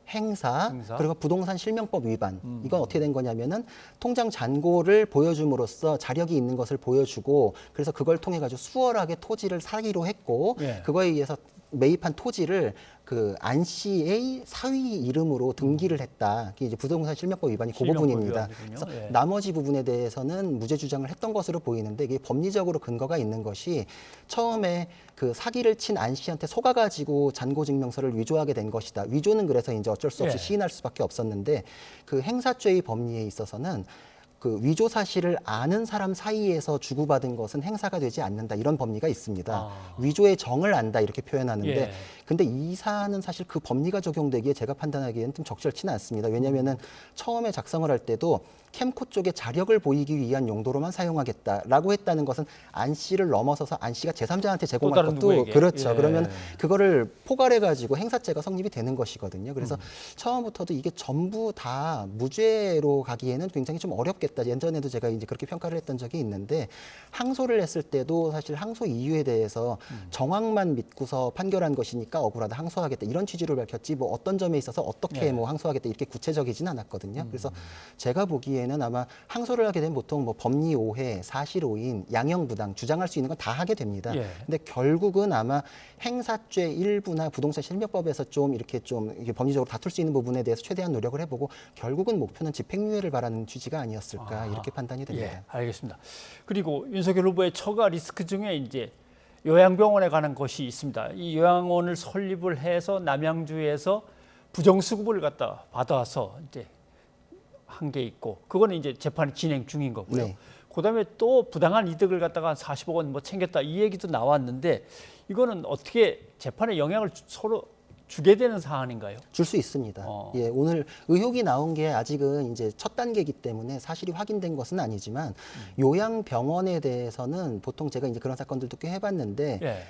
행사, 그리고 부동산 실명법 위반. 이건 어떻게 된 거냐면은 통장 잔고를 보여줌으로써 자력이 있는 것을 보여주고, 그래서 그걸 통해 가지고 수월하게 토지를 사기로 했고, 예. 그거에 의해서 매입한 토지를 그 안 씨의 사위 이름으로 등기를 했다. 그게 이제 부동산 실명법 위반이 그 실명법 부분입니다. 위반이군요. 그래서 예. 나머지 부분에 대해서는 무죄 주장을 했던 것으로 보이는데, 이게 법리적으로 근거가 있는 것이 처음에 그 사기를 친 안 씨한테 속아가지고 잔고증명서를 위조하게 된 것이다. 위조는 그래서 이제 어쩔 수 없이 예. 시인할 수밖에 없었는데, 그 행사죄의 법리에 있어서는 그 위조 사실을 아는 사람 사이에서 주고받은 것은 행사가 되지 않는다, 이런 법리가 있습니다. 위조의 정을 안다 이렇게 표현하는데, 예. 근데 이 사안은 사실 그 법리가 적용되기에 제가 판단하기에는 좀 적절치는 않습니다. 왜냐하면은 처음에 작성을 할 때도 캠코 쪽에 자력을 보이기 위한 용도로만 사용하겠다라고 했다는 것은 안 씨를 넘어서서 안 씨가 제3자한테 제공할 다른 것도 누구에게. 그렇죠. 예. 그러면 그거를 포괄해가지고 행사죄가 성립이 되는 것이거든요. 그래서 처음부터도 이게 전부 다 무죄로 가기에는 굉장히 좀 어렵겠다. 예전에도 제가 이제 그렇게 평가를 했던 적이 있는데, 항소를 했을 때도 사실 항소 이유에 대해서 정황만 믿고서 판결한 것이니까 억울하다, 항소하겠다, 이런 취지로 밝혔지 뭐 어떤 점에 있어서 어떻게 네. 뭐 항소하겠다 이렇게 구체적이진 않았거든요. 그래서 제가 보기에는 아마 항소를 하게 되면 보통 뭐 법리 오해, 사실 오인, 양형 부당 주장할 수 있는 건 다 하게 됩니다. 예. 근데 결국은 아마 행사죄 일부나 부동산 실명법에서 좀 이렇게 법리적으로 다툴 수 있는 부분에 대해서 최대한 노력을 해보고, 결국은 목표는 집행유예를 바라는 취지가 아니었을까 이렇게 판단이 됩니다. 예, 알겠습니다. 그리고 윤석열 후보의 처가 리스크 중에 이제 요양병원에 관한 것이 있습니다. 이 요양원을 설립을 해서 남양주에서 부정수급을 갖다 받아서 이제 한 게 있고, 그거는 이제 재판이 진행 중인 거고요. 네. 그다음에 또 부당한 이득을 갖다가 한 40억 원 뭐 챙겼다, 이 얘기도 나왔는데, 이거는 어떻게 재판에 영향을 서로 주게 되는 사안인가요? 줄 수 있습니다. 예, 오늘 의혹이 나온 게 아직은 이제 첫 단계이기 때문에 사실이 확인된 것은 아니지만, 요양병원에 대해서는 보통 제가 이제 그런 사건들도 꽤 해봤는데, 예.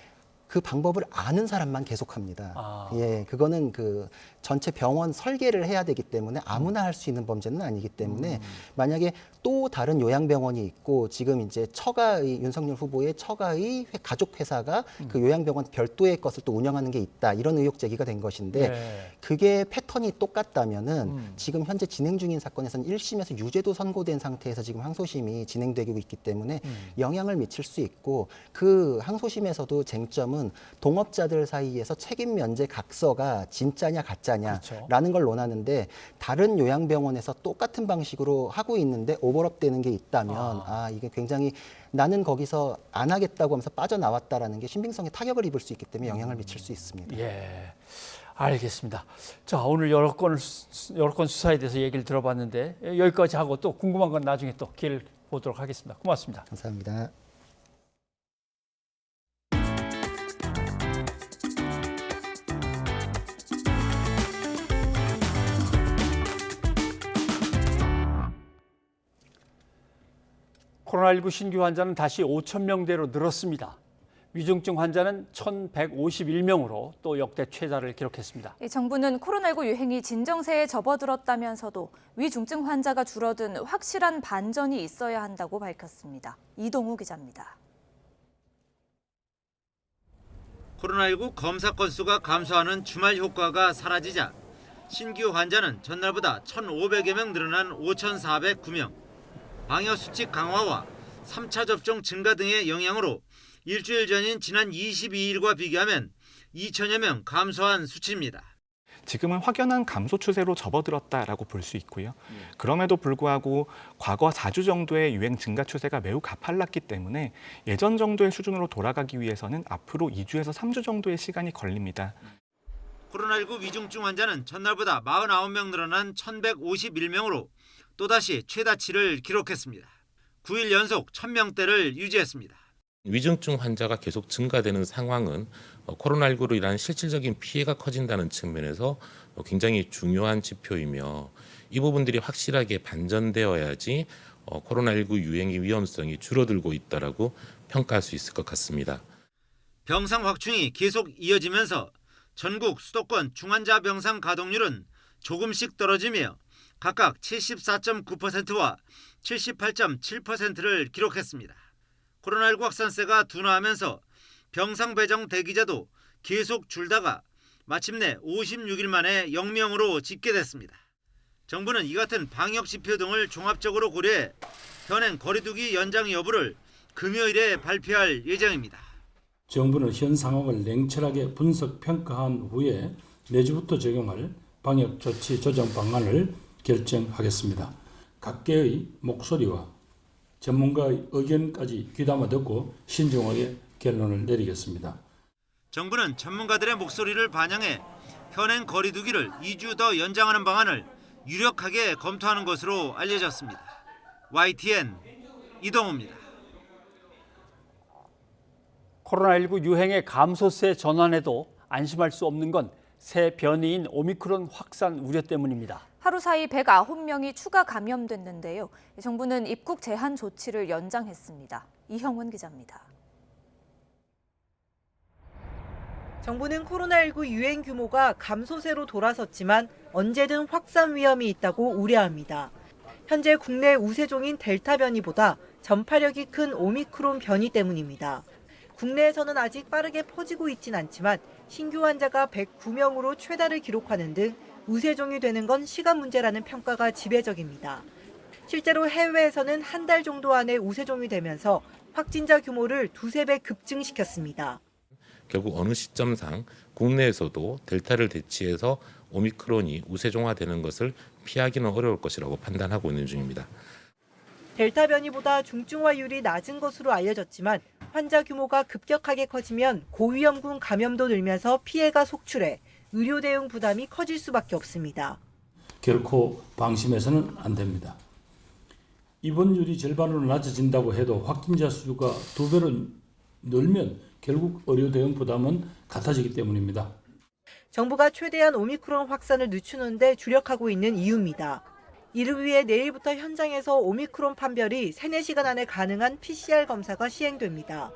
그 방법을 아는 사람만 계속합니다. 예, 그거는 그 전체 병원 설계를 해야 되기 때문에 아무나 할 수 있는 범죄는 아니기 때문에 만약에 또 다른 요양병원이 있고 지금 이제 처가의 윤석열 후보의 처가의 가족 회사가 그 요양병원 별도의 것을 또 운영하는 게 있다 이런 의혹 제기가 된 것인데 네. 그게 패턴이 똑같다면은 지금 현재 진행 중인 사건에서는 1심에서 유죄도 선고된 상태에서 지금 항소심이 진행되고 있기 때문에 영향을 미칠 수 있고 그 항소심에서도 쟁점은 동업자들 사이에서 책임 면제 각서가 진짜냐 가짜냐라는 걸 논하는데 다른 요양병원에서 똑같은 방식으로 하고 있는데 오버랩 되는 게 있다면 이게 굉장히 나는 거기서 안 하겠다고 하면서 빠져나왔다라는 게 신빙성에 타격을 입을 수 있기 때문에 영향을 미칠 수 있습니다. 예, 알겠습니다. 자, 오늘 여러 건 수사에 대해서 얘기를 들어봤는데 여기까지 하고 또 궁금한 건 나중에 또 기회를 보도록 하겠습니다. 고맙습니다. 감사합니다. 코로나19 신규 환자는 다시 5천 명대로 늘었습니다. 위중증 환자는 1,151명으로 또 역대 최다를 기록했습니다. 정부는 코로나19 유행이 진정세에 접어들었다면서도 위중증 환자가 줄어든 확실한 반전이 있어야 한다고 밝혔습니다. 이동우 기자입니다. 코로나19 검사 건수가 감소하는 주말 효과가 사라지자 신규 환자는 전날보다 1,500여 명 늘어난 5,409명. 방역수칙 강화와 3차 접종 증가 등의 영향으로 일주일 전인 지난 22일과 비교하면 2천여 명 감소한 수치입니다. 지금은 확연한 감소 추세로 접어들었다라고 볼 수 있고요. 그럼에도 불구하고 과거 4주 정도의 유행 증가 추세가 매우 가팔랐기 때문에 예전 정도의 수준으로 돌아가기 위해서는 앞으로 2주에서 3주 정도의 시간이 걸립니다. 코로나19 위중증 환자는 전날보다 49명 늘어난 1,151명으로 또다시 최다치를 기록했습니다. 9일 연속 1,000명대를 유지했습니다. 위중증 환자가 계속 증가되는 상황은 코로나19로 인한 실질적인 피해가 커진다는 측면에서 굉장히 중요한 지표이며 이 부분들이 확실하게 반전되어야지 코로나19 유행의 위험성이 줄어들고 있다라고 평가할 수 있을 것 같습니다. 병상 확충이 계속 이어지면서 전국 수도권 중환자 병상 가동률은 조금씩 떨어지며 각각 74.9%와 78.7%를 기록했습니다. 코로나19 확산세가 둔화하면서 병상 배정 대기자도 계속 줄다가 마침내 56일 만에 0명으로 집계됐습니다. 정부는 이 같은 방역 지표 등을 종합적으로 고려해 현행 거리두기 연장 여부를 금요일에 발표할 예정입니다. 정부는 현 상황을 냉철하게 분석 평가한 후에 내주부터 적용할 방역 조치 조정 방안을 결정하겠습니다. 각계의 목소리와 전문가의 의견까지 귀담아 듣고 신중하게 결론을 내리겠습니다. 정부는 전문가들의 목소리를 반영해 현행 거리두기를 2주 더 연장하는 방안을 유력하게 검토하는 것으로 알려졌습니다. YTN 이동우입니다. 코로나19 유행의 감소세 전환에도 안심할 수 없는 건 새 변이인 오미크론 확산 우려 때문입니다. 하루 사이 109명이 추가 감염됐는데요. 정부는 입국 제한 조치를 연장했습니다. 이형원 기자입니다. 정부는 코로나19 유행 규모가 감소세로 돌아섰지만 언제든 확산 위험이 있다고 우려합니다. 현재 국내 우세종인 델타 변이보다 전파력이 큰 오미크론 변이 때문입니다. 국내에서는 아직 빠르게 퍼지고 있진 않지만 신규 환자가 109명으로 최다를 기록하는 등 우세종이 되는 건 시간 문제라는 평가가 지배적입니다. 실제로 해외에서는 한 달 정도 안에 우세종이 되면서 확진자 규모를 2~3배 급증시켰습니다. 결국 어느 시점상 국내에서도 델타를 대치해서 오미크론이 우세종화되는 것을 피하기는 어려울 것이라고 판단하고 있는 중입니다. 델타 변이보다 중증화율이 낮은 것으로 알려졌지만 환자 규모가 급격하게 커지면 고위험군 감염도 늘면서 피해가 속출해 의료 대응 부담이 커질 수밖에 없습니다. 결코 방심해서는 안 됩니다. 입원율이 절반으로 낮아진다고 해도 확진자 수가 2배로 늘면 결국 의료 대응 부담은 같아지기 때문입니다. 정부가 최대한 오미크론 확산을 늦추는 데 주력하고 있는 이유입니다. 이를 위해 내일부터 현장에서 오미크론 판별이 3~4시간 안에 가능한 PCR 검사가 시행됩니다.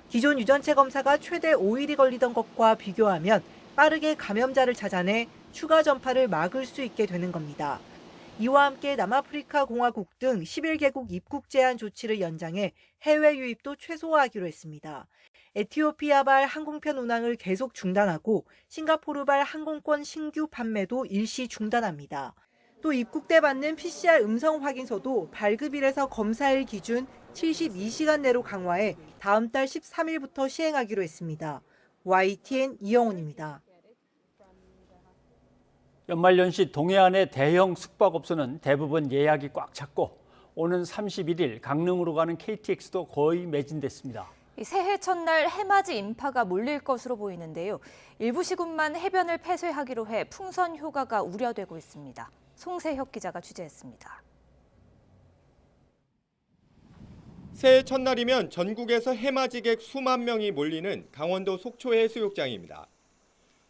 기존 유전체 검사가 최대 5일이 걸리던 것과 비교하면 빠르게 감염자를 찾아내 추가 전파를 막을 수 있게 되는 겁니다. 이와 함께 남아프리카 공화국 등 11개국 입국 제한 조치를 연장해 해외 유입도 최소화하기로 했습니다. 에티오피아발 항공편 운항을 계속 중단하고 싱가포르발 항공권 신규 판매도 일시 중단합니다. 또 입국때 받는 PCR 음성 확인서도 발급일에서 검사일 기준 72시간 내로 강화해 다음 달 13일부터 시행하기로 했습니다. YTN 이영훈입니다. 연말연시 동해안의 대형 숙박업소는 대부분 예약이 꽉 찼고 오는 31일 강릉으로 가는 KTX도 거의 매진됐습니다. 새해 첫날 해맞이 인파가 몰릴 것으로 보이는데요. 일부 시군만 해변을 폐쇄하기로 해 풍선 효과가 우려되고 있습니다. 송세혁 기자가 취재했습니다. 새해 첫날이면 전국에서 해맞이객 수만 명이 몰리는 강원도 속초 해수욕장입니다.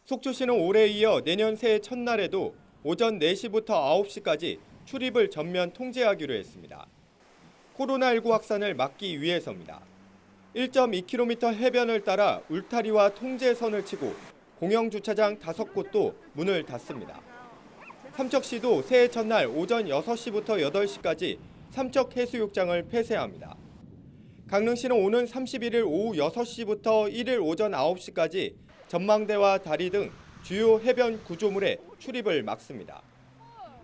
속초시는 올해 이어 내년 새해 첫날에도 오전 4시부터 9시까지 출입을 전면 통제하기로 했습니다. 코로나19 확산을 막기 위해서입니다. 1.2km 해변을 따라 울타리와 통제선을 치고 공영주차장 5곳도 문을 닫습니다. 삼척시도 새해 첫날 오전 6시부터 8시까지 삼척해수욕장을 폐쇄합니다. 강릉시는 오는 31일 오후 6시부터 1일 오전 9시까지 전망대와 다리 등 주요 해변 구조물에 출입을 막습니다.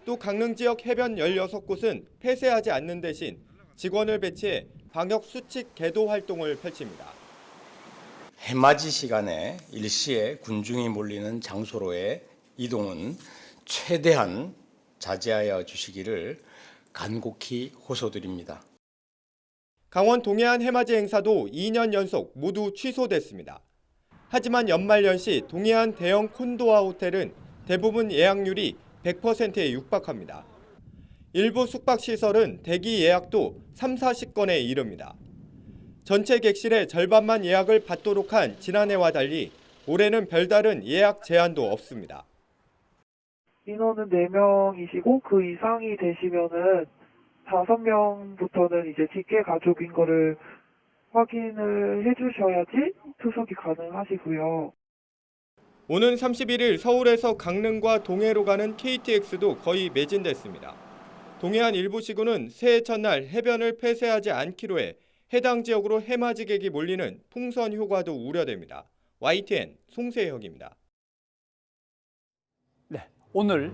또 강릉 지역 해변 16곳은 폐쇄하지 않는 대신 직원을 배치해 방역 수칙 계도 활동을 펼칩니다. 해맞이 시간에 일시에 군중이 몰리는 장소로의 이동은 최대한 자제하여 주시기를 간곡히 호소드립니다. 강원 동해안 해맞이 행사도 2년 연속 모두 취소됐습니다. 하지만 연말연시 동해안 대형 콘도와 호텔은 대부분 예약률이 100%에 육박합니다. 일부 숙박시설은 대기 예약도 3-40건에 이릅니다. 전체 객실의 절반만 예약을 받도록 한 지난해와 달리 올해는 별다른 예약 제한도 없습니다. 인원은 4명이시고 그 이상이 되시면은 5명부터는 이제 직계 가족인 거를 확인을 해주셔야지 투숙이 가능하시고요. 오는 31일 서울에서 강릉과 동해로 가는 KTX도 거의 매진됐습니다. 동해안 일부 시군은 새해 첫날 해변을 폐쇄하지 않기로 해 해당 지역으로 해맞이객이 몰리는 풍선 효과도 우려됩니다. YTN 송세혁입니다. 네, 오늘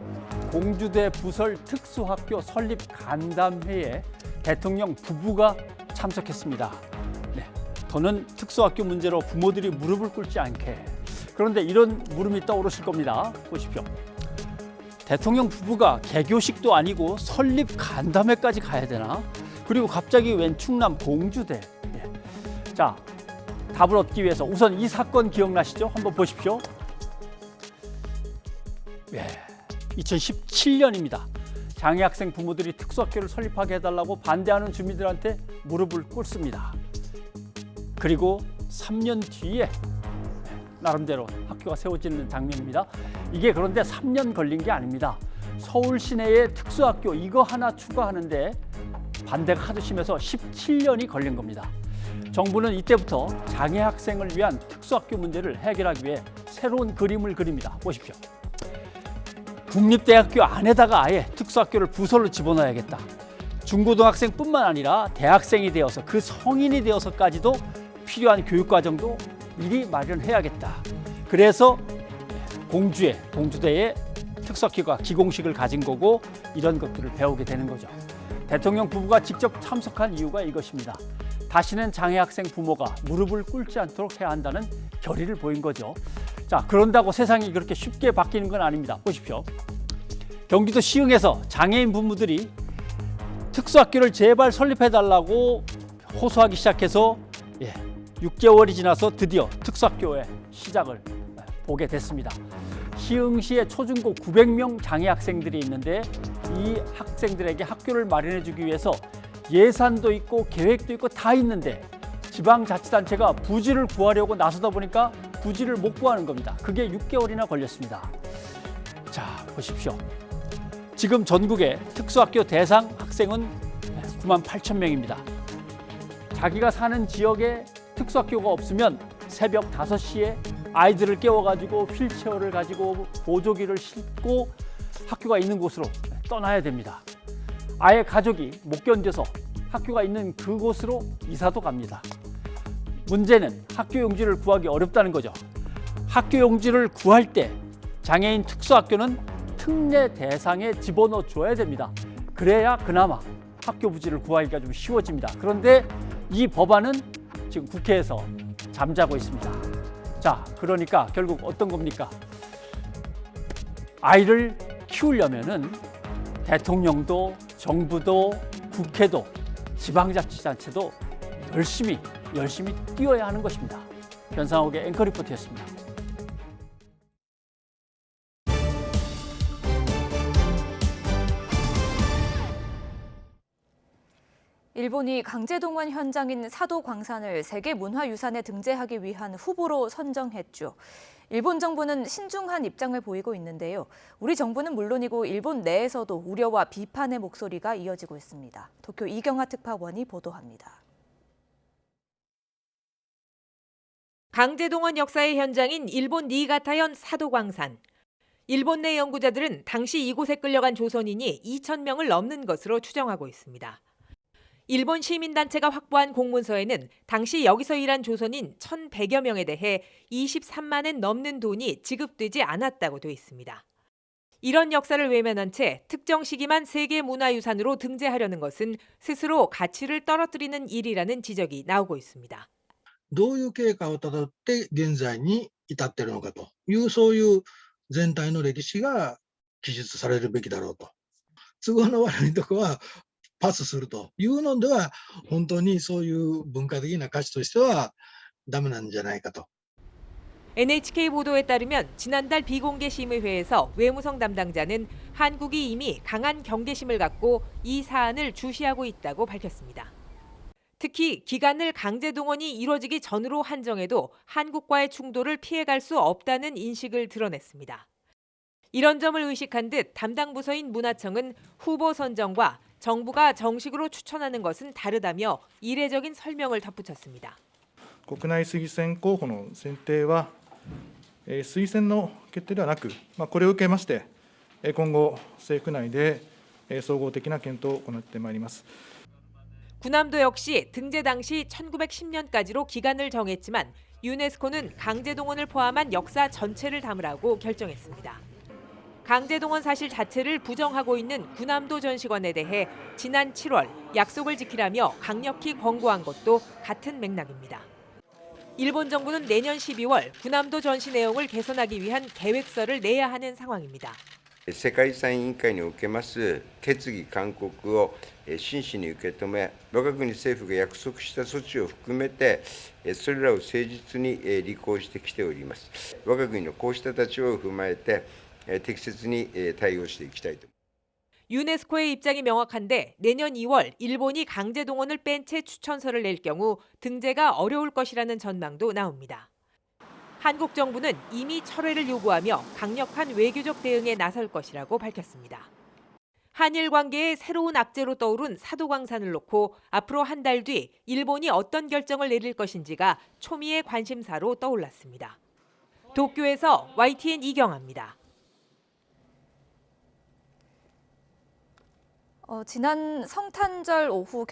공주대 부설 특수학교 설립 간담회에 대통령 부부가 참석했습니다. 네, 더는 특수학교 문제로 부모들이 무릎을 꿇지 않게. 그런데 이런 물음이 떠오르실 겁니다. 보십시오. 대통령 부부가 개교식도 아니고 설립 간담회까지 가야 되나? 그리고 갑자기 웬 충남 공주대. 네. 자, 답을 얻기 위해서 우선 이 사건 기억나시죠? 한번 보십시오. 예, 2017년입니다. 장애 학생 부모들이 특수학교를 설립하게 해달라고 반대하는 주민들한테 무릎을 꿇습니다. 그리고 3년 뒤에 나름대로 학교가 세워지는 장면입니다. 이게 그런데 3년 걸린 게 아닙니다. 서울 시내의 특수학교 이거 하나 추가하는데 반대가 하도 심해서 17년이 걸린 겁니다. 정부는 이때부터 장애 학생을 위한 특수학교 문제를 해결하기 위해 새로운 그림을 그립니다. 보십시오. 국립대학교 안에다가 아예 특수학교를 부설로 집어넣어야겠다. 중고등학생뿐만 아니라 대학생이 되어서 그 성인이 되어서까지도 필요한 교육과정도 미리 마련해야겠다. 그래서 공주대에 특수학교가 기공식을 가진 거고 이런 것들을 배우게 되는 거죠. 대통령 부부가 직접 참석한 이유가 이것입니다. 다시는 장애 학생 부모가 무릎을 꿇지 않도록 해야 한다는 결의를 보인 거죠. 자, 그런다고 세상이 그렇게 쉽게 바뀌는 건 아닙니다. 보십시오. 경기도 시흥에서 장애인 부모들이 특수학교를 제발 설립해달라고 호소하기 시작해서 6개월이 지나서 드디어 특수학교의 시작을 보게 됐습니다. 시흥시에 초중고 900명 장애 학생들이 있는데 이 학생들에게 학교를 마련해 주기 위해서 예산도 있고 계획도 있고 다 있는데 지방자치단체가 부지를 구하려고 나서다 보니까 부지를 못 구하는 겁니다. 그게 6개월이나 걸렸습니다. 자, 보십시오. 지금 전국의 특수학교 대상 학생은 9만 8천 명입니다. 자기가 사는 지역에 특수학교가 없으면 새벽 5시에 아이들을 깨워가지고 휠체어를 가지고 보조기를 싣고 학교가 있는 곳으로 떠나야 됩니다. 아예 가족이 못 견뎌서 학교가 있는 그곳으로 이사도 갑니다. 문제는 학교 용지를 구하기 어렵다는 거죠. 학교 용지를 구할 때 장애인 특수학교는 특례 대상에 집어넣어 줘야 됩니다. 그래야 그나마 학교 부지를 구하기가 좀 쉬워집니다. 그런데 이 법안은 지금 국회에서 잠자고 있습니다. 자, 그러니까 결국 어떤 겁니까? 아이를 키우려면은 대통령도 정부도 국회도 지방자치단체도 열심히 뛰어야 하는 것입니다. 변상욱의 앵커 리포트였습니다. 일본이 강제동원 현장인 사도광산을 세계문화유산에 등재하기 위한 후보로 선정했죠. 일본 정부는 신중한 입장을 보이고 있는데요. 우리 정부는 물론이고 일본 내에서도 우려와 비판의 목소리가 이어지고 있습니다. 도쿄 이경하 특파원이 보도합니다. 강제동원 역사의 현장인 일본 니가타현 사도광산. 일본 내 연구자들은 당시 이곳에 끌려간 조선인이 2,000명을 넘는 것으로 추정하고 있습니다. 일본 시민단체가 확보한 공문서에는 당시 여기서 일한 조선인 1,100여 명에 대해 23만엔 넘는 돈이 지급되지 않았다고 돼 있습니다. 이런 역사를 외면한 채 특정 시기만 세계문화유산으로 등재하려는 것은 스스로 가치를 떨어뜨리는 일이라는 지적이 나오고 있습니다. どういう経過をたどって現在に至っているのかというそういう全体の歴史が記述されるべきだろうと。都合の悪いところはパスするというのでは本当にそういう文化的な価値としてはダメなんじゃないかと。 NHK 보도에 따르면 지난달 비공개 심의회에서 외무성 담당자는 한국이 이미 강한 경계심을 갖고 이 사안을 주시하고 있다고 밝혔습니다. 특히 기간을 강제동원이 이뤄지기 전으로 한정해도 한국과의 충돌을 피해갈 수 없다는 인식을 드러냈습니다. 이런 점을 의식한 듯 담당 부서인 문화청은 후보 선정과 정부가 정식으로 추천하는 것은 다르다며 이례적인 설명을 덧붙였습니다. 国内推薦候補の選定は推薦の決定ではなく、これを受けまして今後政府内で総合的な検討を行ってまいります。 군함도 역시 등재 당시 1910년까지로 기간을 정했지만 유네스코는 강제동원을 포함한 역사 전체를 담으라고 결정했습니다. 강제동원 사실 자체를 부정하고 있는 군함도 전시관에 대해 지난 7월 약속을 지키라며 강력히 권고한 것도 같은 맥락입니다. 일본 정부는 내년 12월 군함도 전시 내용을 개선하기 위한 계획서를 내야 하는 상황입니다. 世界遺産委員会におけます決議勧告を真摯に受け止め、我が国政府が約束した措置を含めて、それらを誠実に履行してきております。我が国のこうした立場を踏まえて、適切に対応していきたいと。 유네스코의 입장이 명확한데 내년 2월 일본이 강제동원을 뺀 채 추천서를 낼 경우 등재가 어려울 것이라는 전망도 나옵니다. 한국 정부는 이미 철회를 요구하며 강력한 외교적 대응에 나설 것이라고 밝혔습니다. 한일 관계의 새로운 악재로 떠오른 사도광산을 놓고 앞으로 한 달 뒤 일본이 어떤 결정을 내릴 것인지가 초미의 관심사로 떠올랐습니다. 도쿄에서 YTN 이경아입니다. 지난 성탄절 오후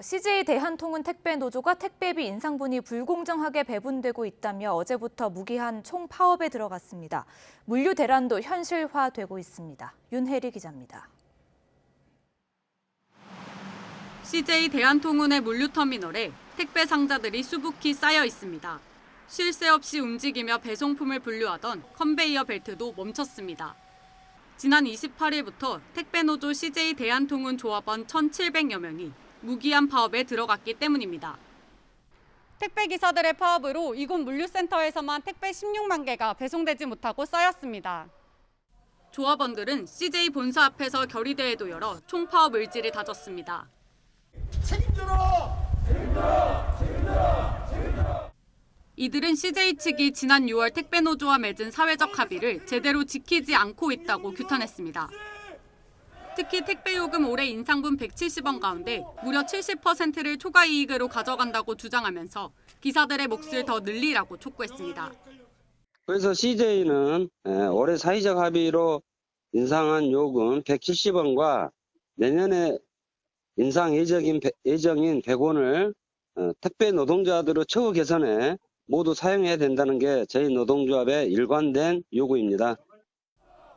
CJ 대한통운 택배노조가 택배비 인상분이 불공정하게 배분되고 있다며 어제부터 무기한 총파업에 들어갔습니다. 물류 대란도 현실화되고 있습니다. 윤혜리 기자입니다. CJ 대한통운의 물류터미널에 택배 상자들이 수북히 쌓여 있습니다. 쉴 새 없이 움직이며 배송품을 분류하던 컨베이어 벨트도 멈췄습니다. 지난 28일부터 택배노조 CJ 대한통운 조합원 1,700여 명이 무기한 파업에 들어갔기 때문입니다. 택배기사들의 파업으로 이곳 물류센터에서만 택배 16만 개가 배송되지 못하고 쌓였습니다. 조합원들은 CJ 본사 앞에서 결의대회도 열어 총파업 의지를 다졌습니다. 책임져라! 책임져라! 책임져라! 책임져라! 이들은 CJ 측이 지난 6월 택배노조와 맺은 사회적 합의를 제대로 지키지 않고 있다고 규탄했습니다. 특히 택배 요금 올해 인상분 170원 가운데 무려 70%를 초과 이익으로 가져간다고 주장하면서 기사들의 몫을 더 늘리라고 촉구했습니다. 그래서 CJ는 올해 사회적 합의로 인상한 요금 170원과 내년에 인상 예정인 100원을 택배 노동자들의 처우 개선에 모두 사용해야 된다는 게 저희 노동조합의 일관된 요구입니다.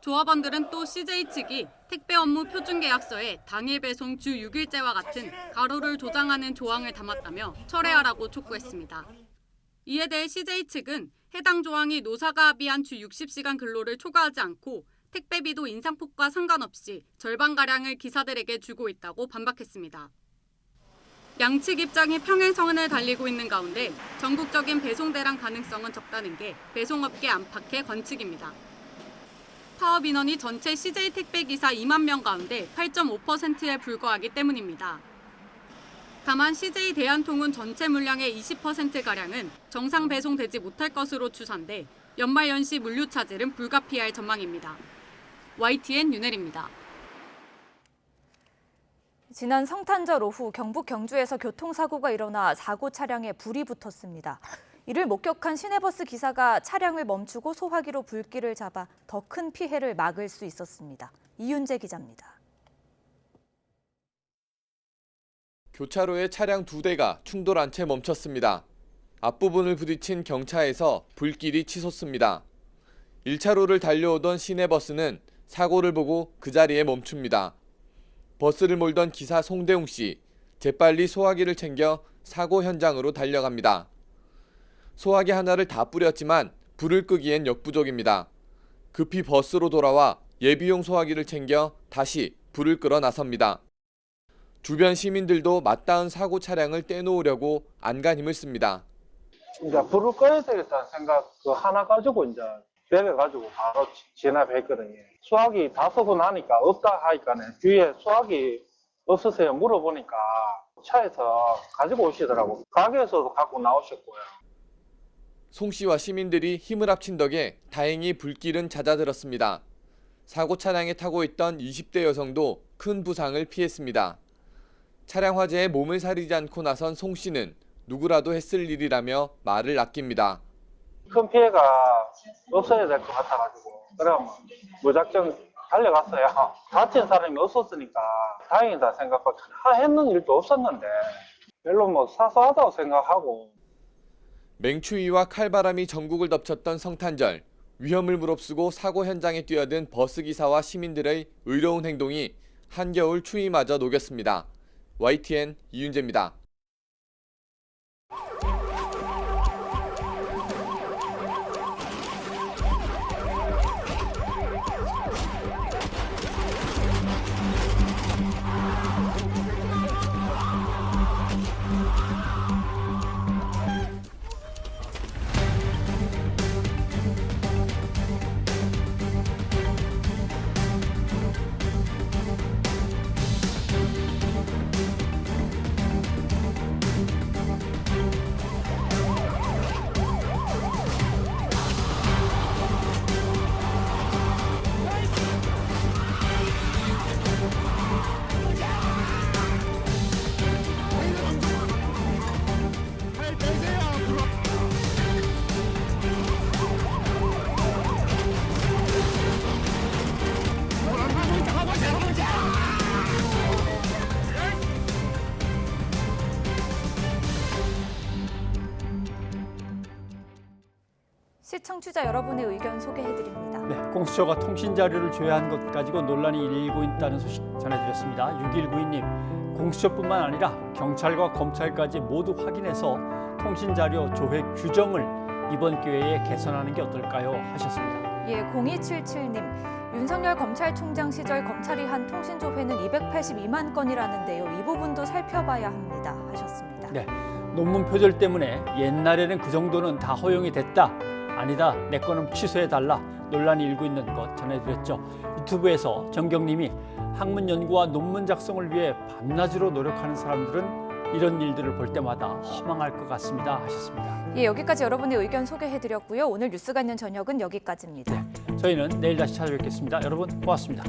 조합원들은 또 CJ 측이 택배 업무 표준계약서에 당일 배송 주 6일제와 같은 가로를 조장하는 조항을 담았다며 철회하라고 촉구했습니다. 이에 대해 CJ 측은 해당 조항이 노사가 합의한 주 60시간 근로를 초과하지 않고 택배비도 인상폭과 상관없이 절반가량을 기사들에게 주고 있다고 반박했습니다. 양측 입장이 평행선을 달리고 있는 가운데 전국적인 배송 대란 가능성은 적다는 게 배송업계 안팎의 관측입니다. 파업 인원이 전체 CJ 택배 기사 2만 명 가운데 8.5%에 불과하기 때문입니다. 다만 CJ 대한통운 전체 물량의 20%가량은 정상 배송되지 못할 것으로 추산돼 연말연시 물류 차질은 불가피할 전망입니다. YTN 윤혜리입니다. 지난 성탄절 오후 경북 경주에서 교통사고가 일어나 사고 차량에 불이 붙었습니다. 이를 목격한 시내버스 기사가 차량을 멈추고 소화기로 불길을 잡아 더 큰 피해를 막을 수 있었습니다. 이윤재 기자입니다. 교차로에 차량 2대가 충돌한 채 멈췄습니다. 앞부분을 부딪힌 경차에서 불길이 치솟습니다. 1차로를 달려오던 시내버스는 사고를 보고 그 자리에 멈춥니다. 버스를 몰던 기사 송대웅 씨, 재빨리 소화기를 챙겨 사고 현장으로 달려갑니다. 소화기 하나를 다 뿌렸지만 불을 끄기엔 역부족입니다. 급히 버스로 돌아와 예비용 소화기를 챙겨 다시 불을 끌어 나섭니다. 주변 시민들도 맞닿은 사고 차량을 떼놓으려고 안간힘을 씁니다. 이제 불을 꺼야 되겠다는 생각 하나 가지고 이제 내려가지고 바로 진압했거든요. 소화기 다 쓰고 나니까 없다 하니까는 뒤에 소화기 없으세요 물어보니까 차에서 가지고 오시더라고. 가게에서도 갖고 나오셨고요. 송 씨와 시민들이 힘을 합친 덕에 다행히 불길은 잦아들었습니다. 사고 차량에 타고 있던 20대 여성도 큰 부상을 피했습니다. 차량 화재에 몸을 사리지 않고 나선 송 씨는 누구라도 했을 일이라며 말을 아낍니다. 큰 피해가 없어야 될 것 같아가지고 그럼 무작정 달려갔어요. 다친 사람이 없었으니까 다행이다 생각하고 했는 일도 없었는데 별로 뭐 사소하다고 생각하고. 맹추위와 칼바람이 전국을 덮쳤던 성탄절, 위험을 무릅쓰고 사고 현장에 뛰어든 버스기사와 시민들의 의로운 행동이 한겨울 추위마저 녹였습니다. YTN 이윤재입니다. 시청자 여러분의 의견 소개해드립니다. 네, 공수처가 통신 자료를 조회한 것 가지고 논란이 일고 있다는 소식 전해드렸습니다. 6192님, 공수처뿐만 아니라 경찰과 검찰까지 모두 확인해서 통신 자료 조회 규정을 이번 기회에 개선하는 게 어떨까요? 하셨습니다. 예, 0277님, 윤석열 검찰총장 시절 검찰이 한 통신 조회는 282만 건이라는데요. 이 부분도 살펴봐야 합니다. 하셨습니다. 네, 논문 표절 때문에 옛날에는 그 정도는 다 허용이 됐다. 아니다, 내 거는 취소해달라. 논란이 일고 있는 것 전해드렸죠. 유튜브에서 정경님이 학문 연구와 논문 작성을 위해 밤낮으로 노력하는 사람들은 이런 일들을 볼 때마다 허망할 것 같습니다. 하셨습니다. 예, 여기까지 여러분의 의견 소개해드렸고요. 오늘 뉴스가 있는 저녁은 여기까지입니다. 네, 저희는 내일 다시 찾아뵙겠습니다. 여러분 고맙습니다.